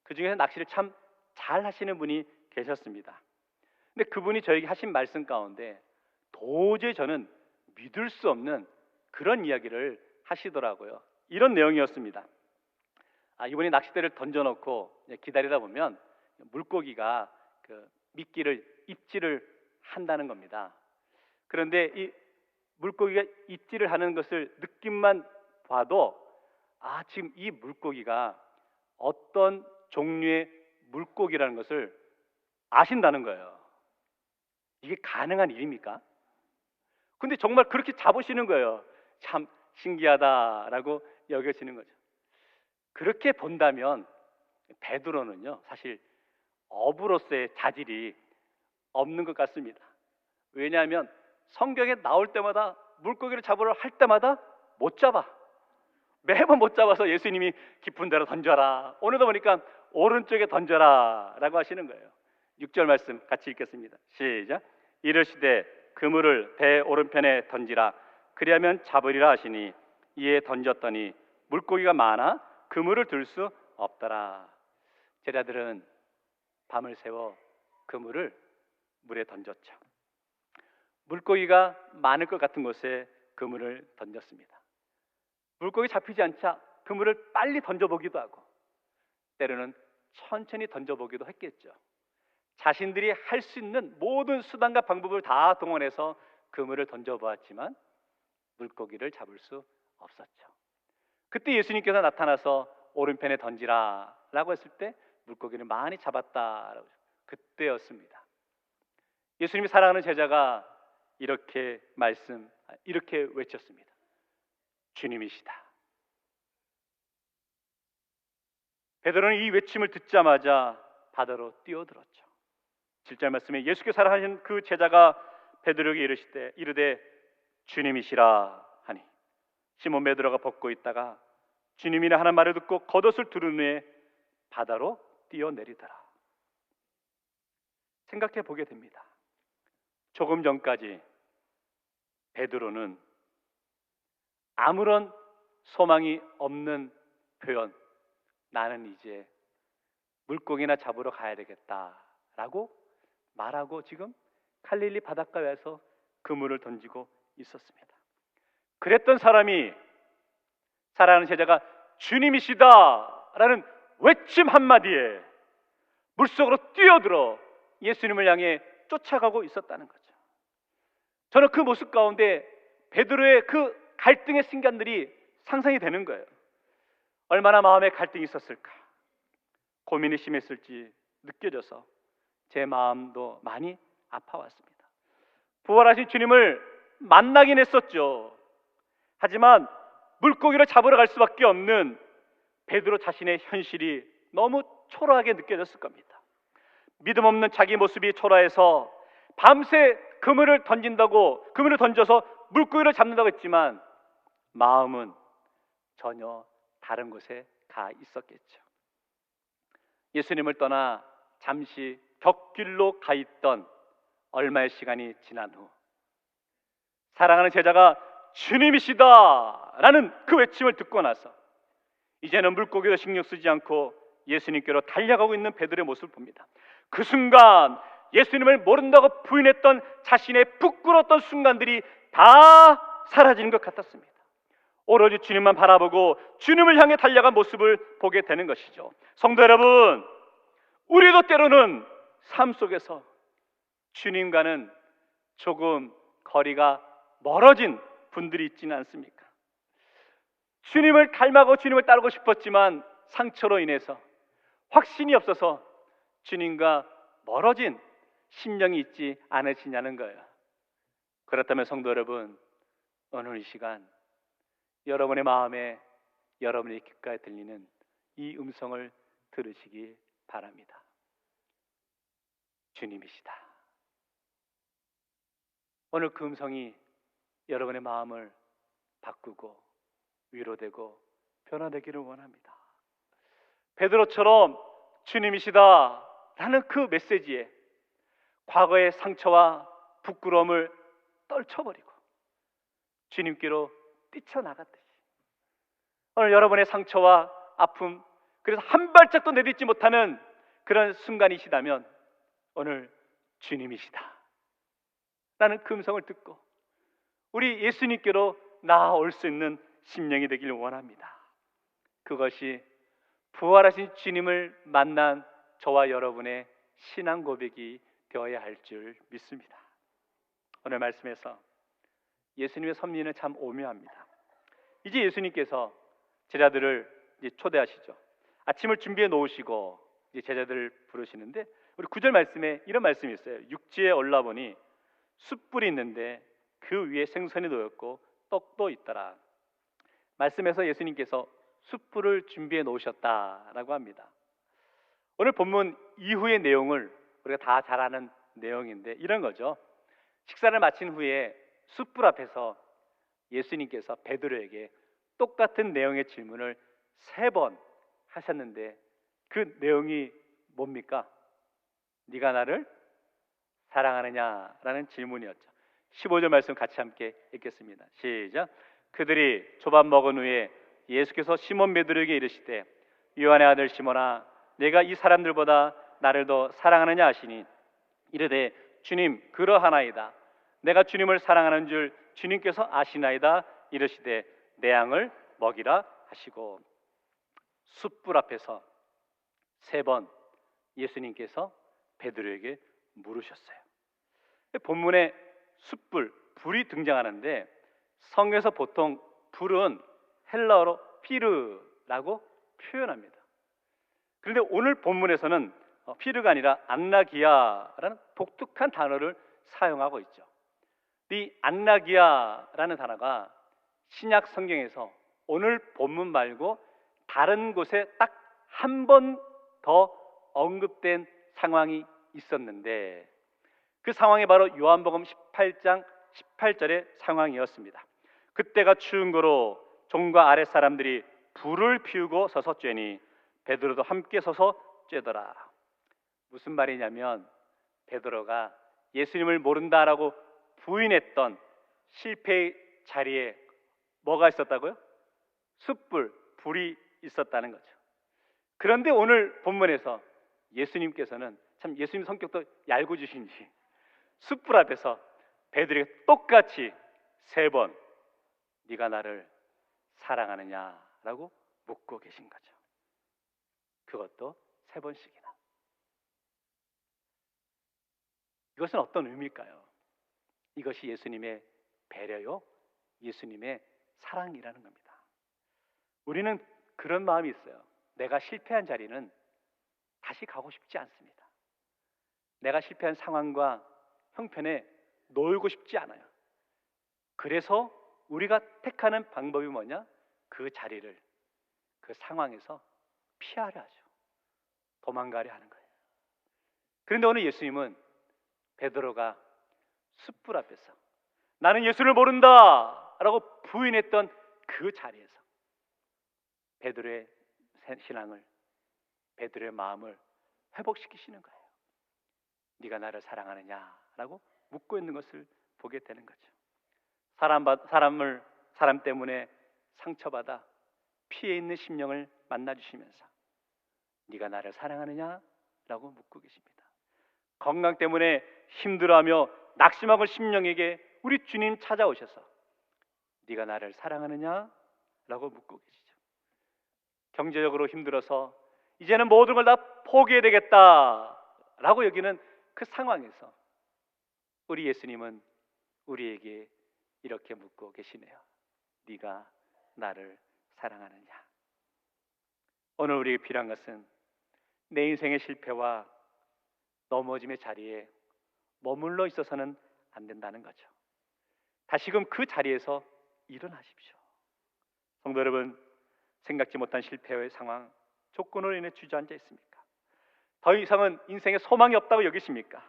그 중에서 낚시를 참 잘하시는 분이 계셨습니다. 근데 그분이 저에게 하신 말씀 가운데 도저히 저는 믿을 수 없는 그런 이야기를 하시더라고요. 이런 내용이었습니다. 이분이 낚싯대를 던져놓고 기다리다 보면 물고기가 그 미끼를 입질을 한다는 겁니다. 그런데 이 물고기가 입질을 하는 것을 느낌만 봐도 지금 이 물고기가 어떤 종류의 물고기라는 것을 아신다는 거예요. 이게 가능한 일입니까? 근데 정말 그렇게 잡으시는 거예요. 참 신기하다라고 여겨지는 거죠. 그렇게 본다면 베드로는요, 사실 어부로서의 자질이 없는 것 같습니다. 왜냐하면 성경에 나올 때마다 물고기를 잡으러 할 때마다 못 잡아. 매번 못 잡아서 예수님이 깊은 데로 던져라, 오늘도 보니까 오른쪽에 던져라 라고 하시는 거예요. 6절 말씀 같이 읽겠습니다. 시작. 이르시되 그물을 배 오른편에 던지라, 그리하면 잡으리라 하시니 이에 던졌더니 물고기가 많아 그물을 들 수 없더라. 제자들은 밤을 새워 그물을 물에 던졌죠. 물고기가 많을 것 같은 곳에 그물을 던졌습니다. 물고기 잡히지 않자 그물을 빨리 던져보기도 하고 때로는 천천히 던져보기도 했겠죠. 자신들이 할 수 있는 모든 수단과 방법을 다 동원해서 그물을 던져보았지만 물고기를 잡을 수 없었죠. 그때 예수님께서 나타나서 오른편에 던지라 라고 했을 때 물고기를 많이 잡았다라고, 그때였습니다. 예수님이 사랑하는 제자가 이렇게 외쳤습니다. 주님이시다. 베드로는 이 외침을 듣자마자 바다로 뛰어들었죠. 7절 말씀에 예수께서 사랑하신 그 제자가 베드로에게 이르되 주님이시라 하니 시몬 베드로가 벗고 있다가 주님이라 하는 말을 듣고 겉옷을 두른 후에 바다로 뛰어내리더라. 생각해 보게 됩니다. 조금 전까지 베드로는 아무런 소망이 없는 표현, 나는 이제 물고기나 잡으러 가야 되겠다라고 말하고 지금 갈릴리 바닷가에서 그물을 던지고 있었습니다. 그랬던 사람이, 사랑하는 제자가 주님이시다라는 외침 한마디에 물속으로 뛰어들어 예수님을 향해 쫓아가고 있었다는 거죠. 저는 그 모습 가운데 베드로의 그 갈등의 순간들이 상상이 되는 거예요. 얼마나 마음에 갈등이 있었을까, 고민이 심했을지 느껴져서 제 마음도 많이 아파왔습니다. 부활하신 주님을 만나긴 했었죠. 하지만 물고기를 잡으러 갈 수밖에 없는 베드로 자신의 현실이 너무 초라하게 느껴졌을 겁니다. 믿음 없는 자기 모습이 초라해서 밤새 그물을 던져서 물고기를 잡는다고 했지만 마음은 전혀 다른 곳에 가 있었겠죠. 예수님을 떠나 잠시 곁길로 가 있던 얼마의 시간이 지난 후 사랑하는 제자가 주님이시다 라는 그 외침을 듣고 나서 이제는 물고기도 신경 쓰지 않고 예수님께로 달려가고 있는 베드로의 모습을 봅니다. 그 순간 예수님을 모른다고 부인했던 자신의 부끄러웠던 순간들이 다 사라지는 것 같았습니다. 오로지 주님만 바라보고 주님을 향해 달려간 모습을 보게 되는 것이죠. 성도 여러분, 우리도 때로는 삶 속에서 주님과는 조금 거리가 멀어진 분들이 있지는 않습니까? 주님을 닮아고 주님을 따르고 싶었지만 상처로 인해서 확신이 없어서 주님과 멀어진 심령이 있지 않으시냐는 거예요. 그렇다면 성도 여러분, 오늘 이 시간 여러분의 마음에, 여러분의 귓가에 들리는 이 음성을 들으시기 바랍니다. 주님이시다. 오늘 그 음성이 여러분의 마음을 바꾸고 위로되고 변화되기를 원합니다. 베드로처럼 주님이시다 라는 그 메시지에 과거의 상처와 부끄러움을 떨쳐버리고 주님께로 뛰쳐나갔듯이 오늘 여러분의 상처와 아픔, 그래서 한 발짝도 내딛지 못하는 그런 순간이시다면 오늘 주님이시다 라는 그 음성을 듣고 우리 예수님께로 나아올 수 있는 심령이 되길 원합니다. 그것이 부활하신 주님을 만난 저와 여러분의 신앙 고백이 되어야 할 줄 믿습니다. 오늘 말씀에서 예수님의 섭리는 참 오묘합니다. 이제 예수님께서 제자들을 이제 초대하시죠. 아침을 준비해 놓으시고 이제 제자들을 부르시는데 우리 9절 말씀에 이런 말씀이 있어요. 육지에 올라보니 숯불이 있는데 그 위에 생선이 놓였고 떡도 있더라. 말씀에서 예수님께서 숯불을 준비해 놓으셨다라고 합니다. 오늘 본문 이후의 내용을 우리가 다 잘 아는 내용인데 이런 거죠. 식사를 마친 후에 숯불 앞에서 예수님께서 베드로에게 똑같은 내용의 질문을 3번 하셨는데 그 내용이 뭡니까? 네가 나를 사랑하느냐라는 질문이었죠. 15절 말씀 같이 함께 읽겠습니다. 시작. 그들이 조밥 먹은 후에 예수께서 시몬 베드로에게 이르시되 요한의 아들 시몬아 내가 이 사람들보다 나를 더 사랑하느냐 하시니 이르되 주님 그러하나이다. 내가 주님을 사랑하는 줄 주님께서 아시나이다. 이르시되 내 양을 먹이라 하시고 숯불 앞에서 3번 예수님께서 베드로에게 물으셨어요. 본문에 숯불, 불이 등장하는데 성경에서 보통 불은 헬라어로 피르라고 표현합니다. 그런데 오늘 본문에서는 피르가 아니라 안나기아라는 독특한 단어를 사용하고 있죠. 이 안나기아라는 단어가 신약 성경에서 오늘 본문 말고 다른 곳에 딱 한 번 더 언급된 상황이 있었는데 그 상황이 바로 요한복음 18장 18절의 상황이었습니다. 그때가 추운 거로 종과 아랫 사람들이 불을 피우고 서서 쬐니 베드로도 함께 서서 쬐더라. 무슨 말이냐면 베드로가 예수님을 모른다라고 부인했던 실패의 자리에 뭐가 있었다고요? 숯불, 불이 있었다는 거죠. 그런데 오늘 본문에서 예수님께서는 참 예수님 성격도 얄궂으신지 숯불 앞에서 베드로에게 똑같이 3번 네가 나를 사랑하느냐라고 묻고 계신 거죠. 그것도 3번씩이나. 이것은 어떤 의미일까요? 이것이 예수님의 배려요, 예수님의 사랑이라는 겁니다. 우리는 그런 마음이 있어요. 내가 실패한 자리는 다시 가고 싶지 않습니다. 내가 실패한 상황과 형편에 놓이고 싶지 않아요. 그래서 우리가 택하는 방법이 뭐냐? 그 자리를, 그 상황에서 피하려 하죠. 도망가려 하는 거예요. 그런데 오늘 예수님은 베드로가 숯불 앞에서 나는 예수를 모른다 라고 부인했던 그 자리에서 베드로의 신앙을, 베드로의 마음을 회복시키시는 거예요. 네가 나를 사랑하느냐라고 묻고 있는 것을 보게 되는 거죠. 사람 때문에 상처받아 피해 있는 심령을 만나주시면서 네가 나를 사랑하느냐라고 묻고 계십니다. 건강 때문에 힘들어하며 낙심하고 심령에게 우리 주님 찾아오셔서 네가 나를 사랑하느냐라고 묻고 계시죠. 경제적으로 힘들어서 이제는 모든 걸 다 포기해야 되겠다라고 여기는 그 상황에서 우리 예수님은 우리에게 이렇게 묻고 계시네요. 네가 나를 사랑하느냐? 오늘 우리에게 필요한 것은 내 인생의 실패와 넘어짐의 자리에 머물러 있어서는 안 된다는 거죠. 다시금 그 자리에서 일어나십시오. 성도 여러분, 생각지 못한 실패의 상황, 조건으로 인해 주저앉아 있습니까? 더 이상은 인생에 소망이 없다고 여기십니까?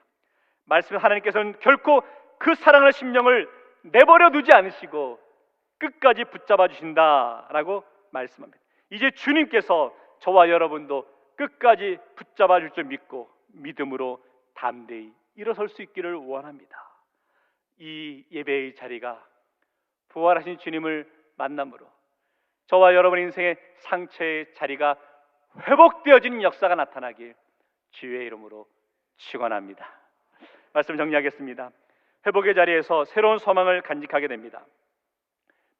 말씀 하나님께서는 결코 그 사랑하는 심령을 내버려 두지 않으시고 끝까지 붙잡아 주신다라고 말씀합니다. 이제 주님께서 저와 여러분도 끝까지 붙잡아 줄 줄 믿고 믿음으로 담대히 일어설 수 있기를 원합니다. 이 예배의 자리가 부활하신 주님을 만남으로 저와 여러분 인생의 상처의 자리가 회복되어지는 역사가 나타나길 주의 이름으로 축원합니다. 말씀 정리하겠습니다. 회복의 자리에서 새로운 소망을 간직하게 됩니다.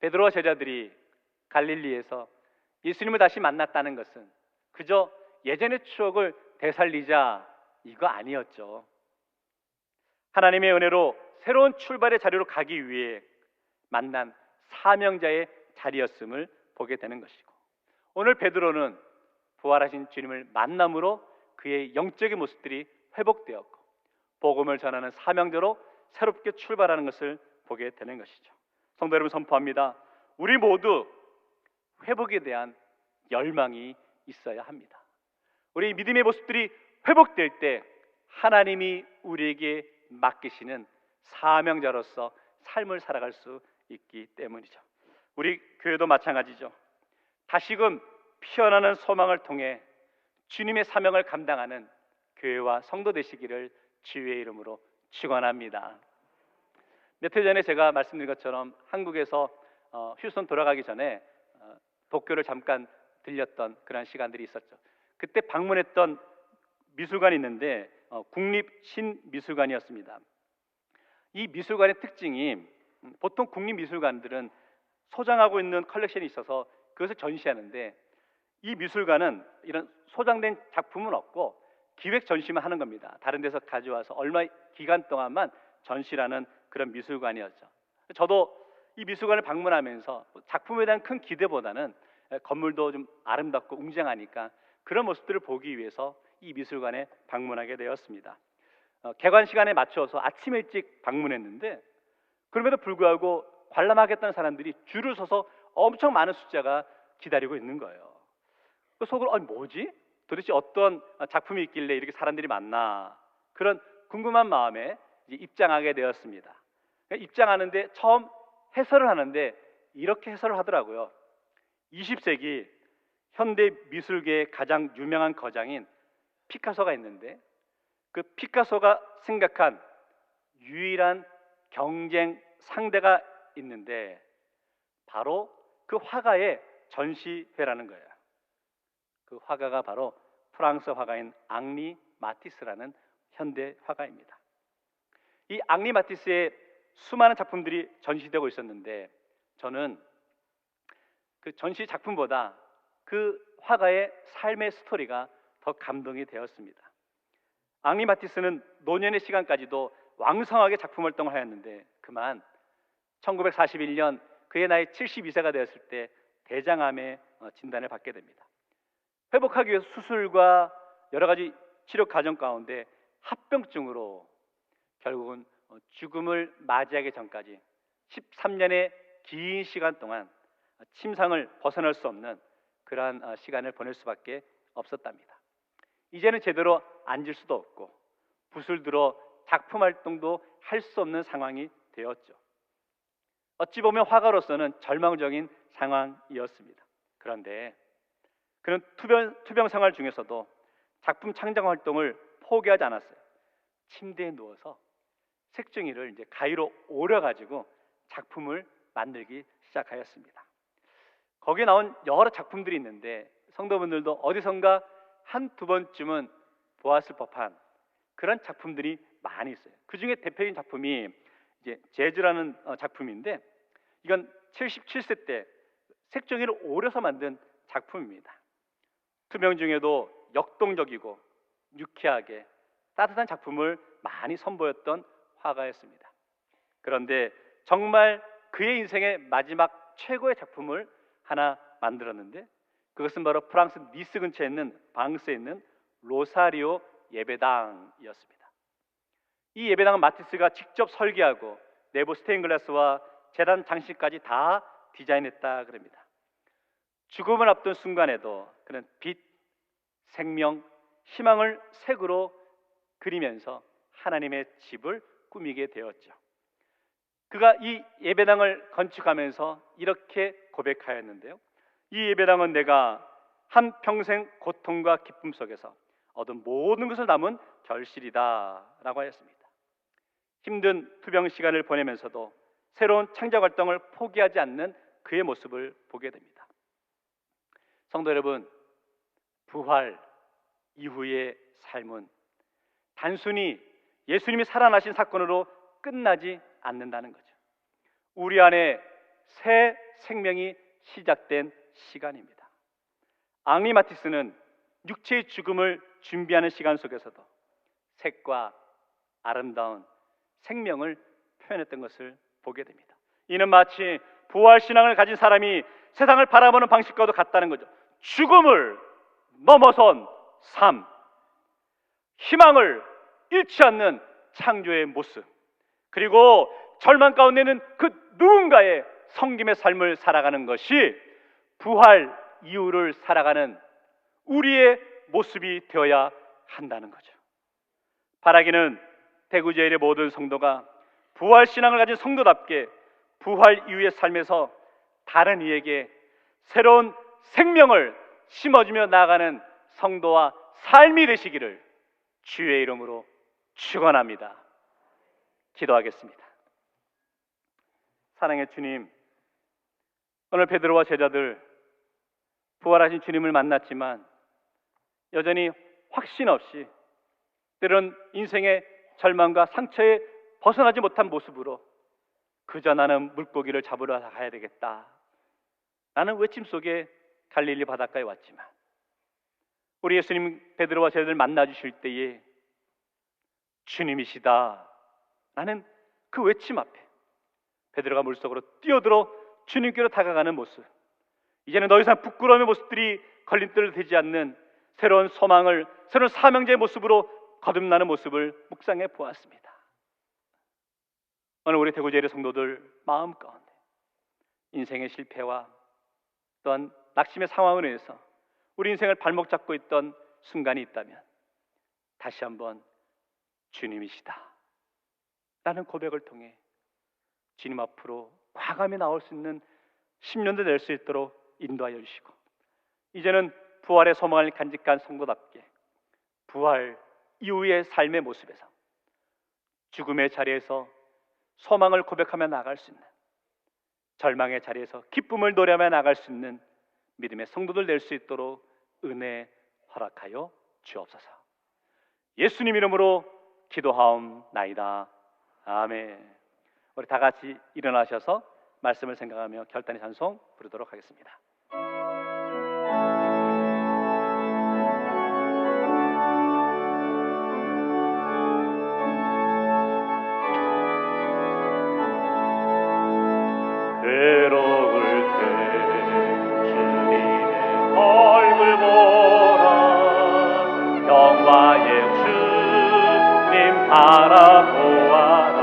베드로와 제자들이 갈릴리에서 예수님을 다시 만났다는 것은 그저 예전의 추억을 되살리자 이거 아니었죠. 하나님의 은혜로 새로운 출발의 자리로 가기 위해 만난 사명자의 자리였음을 보게 되는 것이고, 오늘 베드로는 부활하신 주님을 만남으로 그의 영적인 모습들이 회복되었고 복음을 전하는 사명자로 새롭게 출발하는 것을 보게 되는 것이죠. 성도 여러분, 선포합니다. 우리 모두 회복에 대한 열망이 있어야 합니다. 우리 믿음의 모습들이 회복될 때 하나님이 우리에게 맡기시는 사명자로서 삶을 살아갈 수 있기 때문이죠. 우리 교회도 마찬가지죠. 다시금 피어나는 소망을 통해 주님의 사명을 감당하는 교회와 성도 되시기를 주의 이름으로 축원합니다. 몇 해 전에 제가 말씀드린 것처럼 한국에서 휴스턴 돌아가기 전에 도쿄를 잠깐 들렸던 그런 시간들이 있었죠. 그때 방문했던 미술관이 있는데 국립신미술관이었습니다. 이 미술관의 특징이 보통 국립미술관들은 소장하고 있는 컬렉션이 있어서 그것을 전시하는데 이 미술관은 이런 소장된 작품은 없고 기획 전시만 하는 겁니다. 다른 데서 가져와서 얼마 기간 동안만 전시라는 그런 미술관이었죠. 저도 이 미술관을 방문하면서 작품에 대한 큰 기대보다는 건물도 좀 아름답고 웅장하니까 그런 모습들을 보기 위해서 이 미술관에 방문하게 되었습니다. 개관 시간에 맞춰서 아침 일찍 방문했는데 그럼에도 불구하고 관람하겠다는 사람들이 줄을 서서 엄청 많은 숫자가 기다리고 있는 거예요. 그 속으로 뭐지? 도대체 어떤 작품이 있길래 이렇게 사람들이 많나? 그런 궁금한 마음에 이제 입장하게 되었습니다. 입장하는데 처음 해설을 하는데 이렇게 해설을 하더라고요. 20세기 현대 미술계의 가장 유명한 거장인 피카소가 있는데 그 피카소가 생각한 유일한 경쟁 상대가 있는데 바로 그 화가의 전시회라는 거예요. 그 화가가 바로 프랑스 화가인 앙리 마티스라는 현대 화가입니다. 이 앙리 마티스의 수많은 작품들이 전시되고 있었는데 저는 그 전시 작품보다 그 화가의 삶의 스토리가 더 감동이 되었습니다. 앙리 마티스는 노년의 시간까지도 왕성하게 작품 활동을 하였는데 그만 1941년 그의 나이 72세가 되었을 때 대장암의 진단을 받게 됩니다. 회복하기 위해서 수술과 여러 가지 치료 과정 가운데 합병증으로 결국은 죽음을 맞이하기 전까지 13년의 긴 시간 동안 침상을 벗어날 수 없는 그러한 시간을 보낼 수밖에 없었답니다. 이제는 제대로 앉을 수도 없고 붓을 들어 작품 활동도 할 수 없는 상황이 되었죠. 어찌 보면 화가로서는 절망적인 상황이었습니다. 그런데 그는 투병 생활 중에서도 작품 창작 활동을 포기하지 않았어요. 침대에 누워서 색종이를 이제 가위로 오려가지고 작품을 만들기 시작하였습니다. 거기에 나온 여러 작품들이 있는데 성도분들도 어디선가 한두 번쯤은 보았을 법한 그런 작품들이 많이 있어요. 그 중에 대표적인 작품이 이제 재즈라는 작품인데, 이건 77세 때 색종이를 오려서 만든 작품입니다. 투병 중에도 역동적이고 유쾌하게 따뜻한 작품을 많이 선보였던 화가였습니다. 그런데 정말 그의 인생의 마지막 최고의 작품을 하나 만들었는데, 그것은 바로 프랑스 니스 근처에 있는 방스에 있는 로사리오 예배당이었습니다. 이 예배당은 마티스가 직접 설계하고 내부 스테인글라스와 재단 장식까지 다 디자인했다 그럽니다. 죽음을 앞둔 순간에도 그는 빛, 생명, 희망을 색으로 그리면서 하나님의 집을 꾸미게 되었죠. 그가 이 예배당을 건축하면서 이렇게 고백하였는데요. 이 예배당은 내가 한평생 고통과 기쁨 속에서 얻은 모든 것을 담은 결실이다 라고 하였습니다. 힘든 투병 시간을 보내면서도 새로운 창작 활동을 포기하지 않는 그의 모습을 보게 됩니다. 성도 여러분, 부활 이후의 삶은 단순히 예수님이 살아나신 사건으로 끝나지 않는다는 거죠. 우리 안에 새 생명이 시작된 시간입니다. 앙리 마티스는 육체의 죽음을 준비하는 시간 속에서도 색과 아름다운 생명을 표현했던 것을 보게 됩니다. 이는 마치 부활신앙을 가진 사람이 세상을 바라보는 방식과도 같다는 거죠. 죽음을 넘어선 삶, 희망을 잃지 않는 창조의 모습, 그리고 절망 가운데는 그 누군가의 섬김의 삶을 살아가는 것이 부활 이후를 살아가는 우리의 모습이 되어야 한다는 거죠. 바라기는 대구제일의 모든 성도가 부활신앙을 가진 성도답게 부활 이후의 삶에서 다른 이에게 새로운 생명을 심어주며 나아가는 성도와 삶이 되시기를 주의 이름으로 축원합니다. 기도하겠습니다. 사랑의 주님, 오늘 베드로와 제자들 부활하신 주님을 만났지만 여전히 확신 없이 때론 인생의 절망과 상처에 벗어나지 못한 모습으로 그저 나는 물고기를 잡으러 가야 되겠다 라는 외침 속에 갈릴리 바닷가에 왔지만 우리 예수님 베드로와 제자들 만나 주실 때에 주님이시다 라는 그 외침 앞에 베드로가 물속으로 뛰어들어 주님께로 다가가는 모습, 이제는 더 이상 부끄러움의 모습들이 걸림돌을 되지 않는 새로운 소망을, 새로운 사명자의 모습으로 거듭나는 모습을 묵상해 보았습니다. 오늘 우리 대구제일의 성도들 마음 가운데 인생의 실패와 또한 낙심의 상황을 위해서 우리 인생을 발목 잡고 있던 순간이 있다면 다시 한번 주님이시다 라는 고백을 통해 주님 앞으로 과감히 나올 수 있는 10년도 될 수 있도록 인도하여 주시고, 이제는 부활의 소망을 간직한 성도답게 부활 이후의 삶의 모습에서 죽음의 자리에서 소망을 고백하며 나아갈 수 있는, 절망의 자리에서 기쁨을 노래하며 나아갈 수 있는 믿음의 성도들 될 수 있도록 은혜 허락하여 주옵소서. 예수님 이름으로 기도하옵나이다. 아멘. 우리 다 같이 일어나셔서 말씀을 생각하며 결단의 찬송 부르도록 하겠습니다. 괴로울 때 주님의 얼굴 보라, 영화의 주님 바라보아라.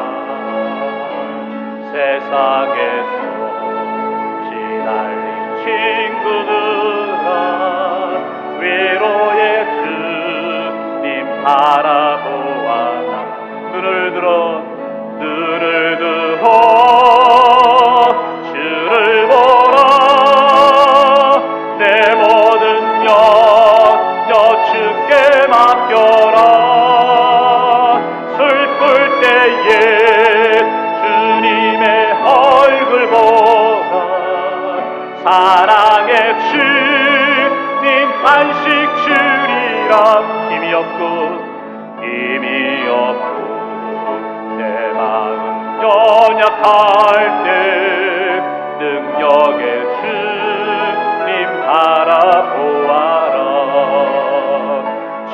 세상에서 시달린 친구들아, 위로의 주님 바라보아라. 눈을 눈을 들어 주를 보라. 내 모든 염려 주께 맡겨라. 슬플 때에 주님의 얼굴 보라. 사랑의 주님 안식 주리라. 힘이 없고 내 마음 연약할 때 능력의 주님 바라보아라.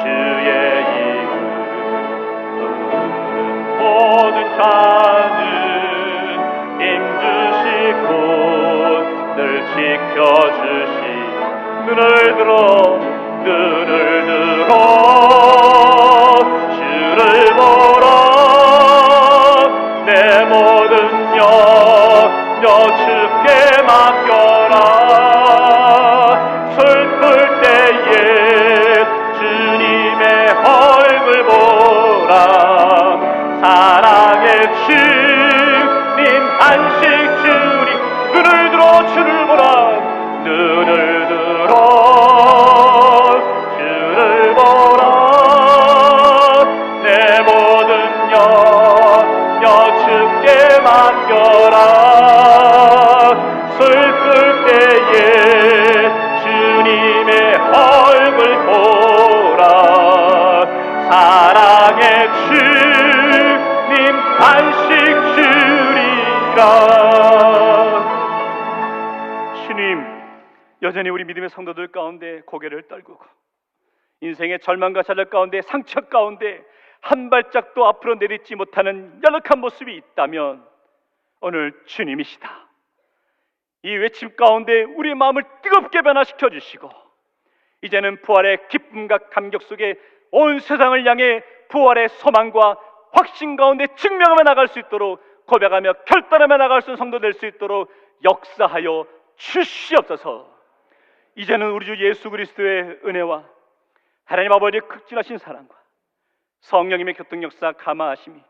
주의 이름 모든 자는 힘주시고 늘 지켜주시. 눈을 들어 주를 보라. 내 모든 염려 주께 맡겨라. 슬플 때에 주님의 얼굴 보라. 사랑의 주님 안식 주리. 눈을 들어 주를 보라. 눈을 들어 주를 보라. 내 모든 염려 주께 맡겨라. 슬플 때에 주님의 얼굴 보라. 사랑의 주님 안식 주리라. 주님, 여전히 우리 믿음의 성도들 가운데 고개를 떨구고 인생의 절망과 좌절 가운데, 상처 가운데 한 발짝도 앞으로 내딛지 못하는 연약한 모습이 있다면 오늘 주님이시다. 이 외침 가운데 우리의 마음을 뜨겁게 변화시켜 주시고 이제는 부활의 기쁨과 감격 속에 온 세상을 향해 부활의 소망과 확신 가운데 증명하며 나갈 수 있도록, 고백하며 결단하며 나갈 수 있는 성도 될 수 있도록 역사하여 주시옵소서. 이제는 우리 주 예수 그리스도의 은혜와 하나님 아버지의 극진하신 사랑과 성령님의 교통 역사 감화하심이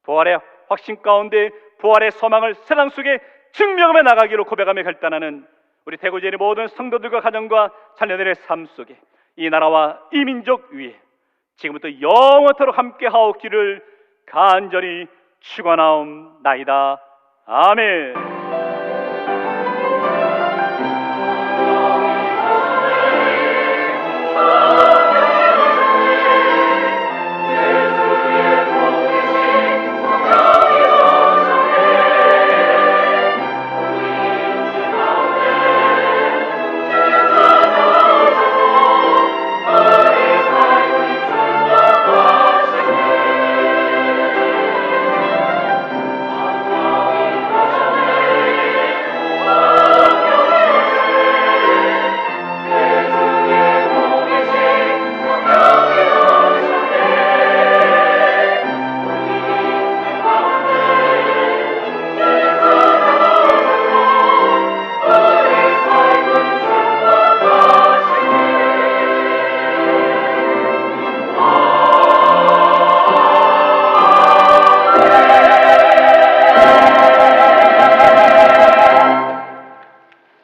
부활의 확신 가운데 부활의 소망을 세상 속에 증명하며 나가기로 고백하며 결단하는 우리 대구제의 모든 성도들과 가정과 자녀들의 삶 속에 이 나라와 이 민족 위에 지금부터 영원토록 함께 하옵기를 간절히 축원하옵나이다. 아멘.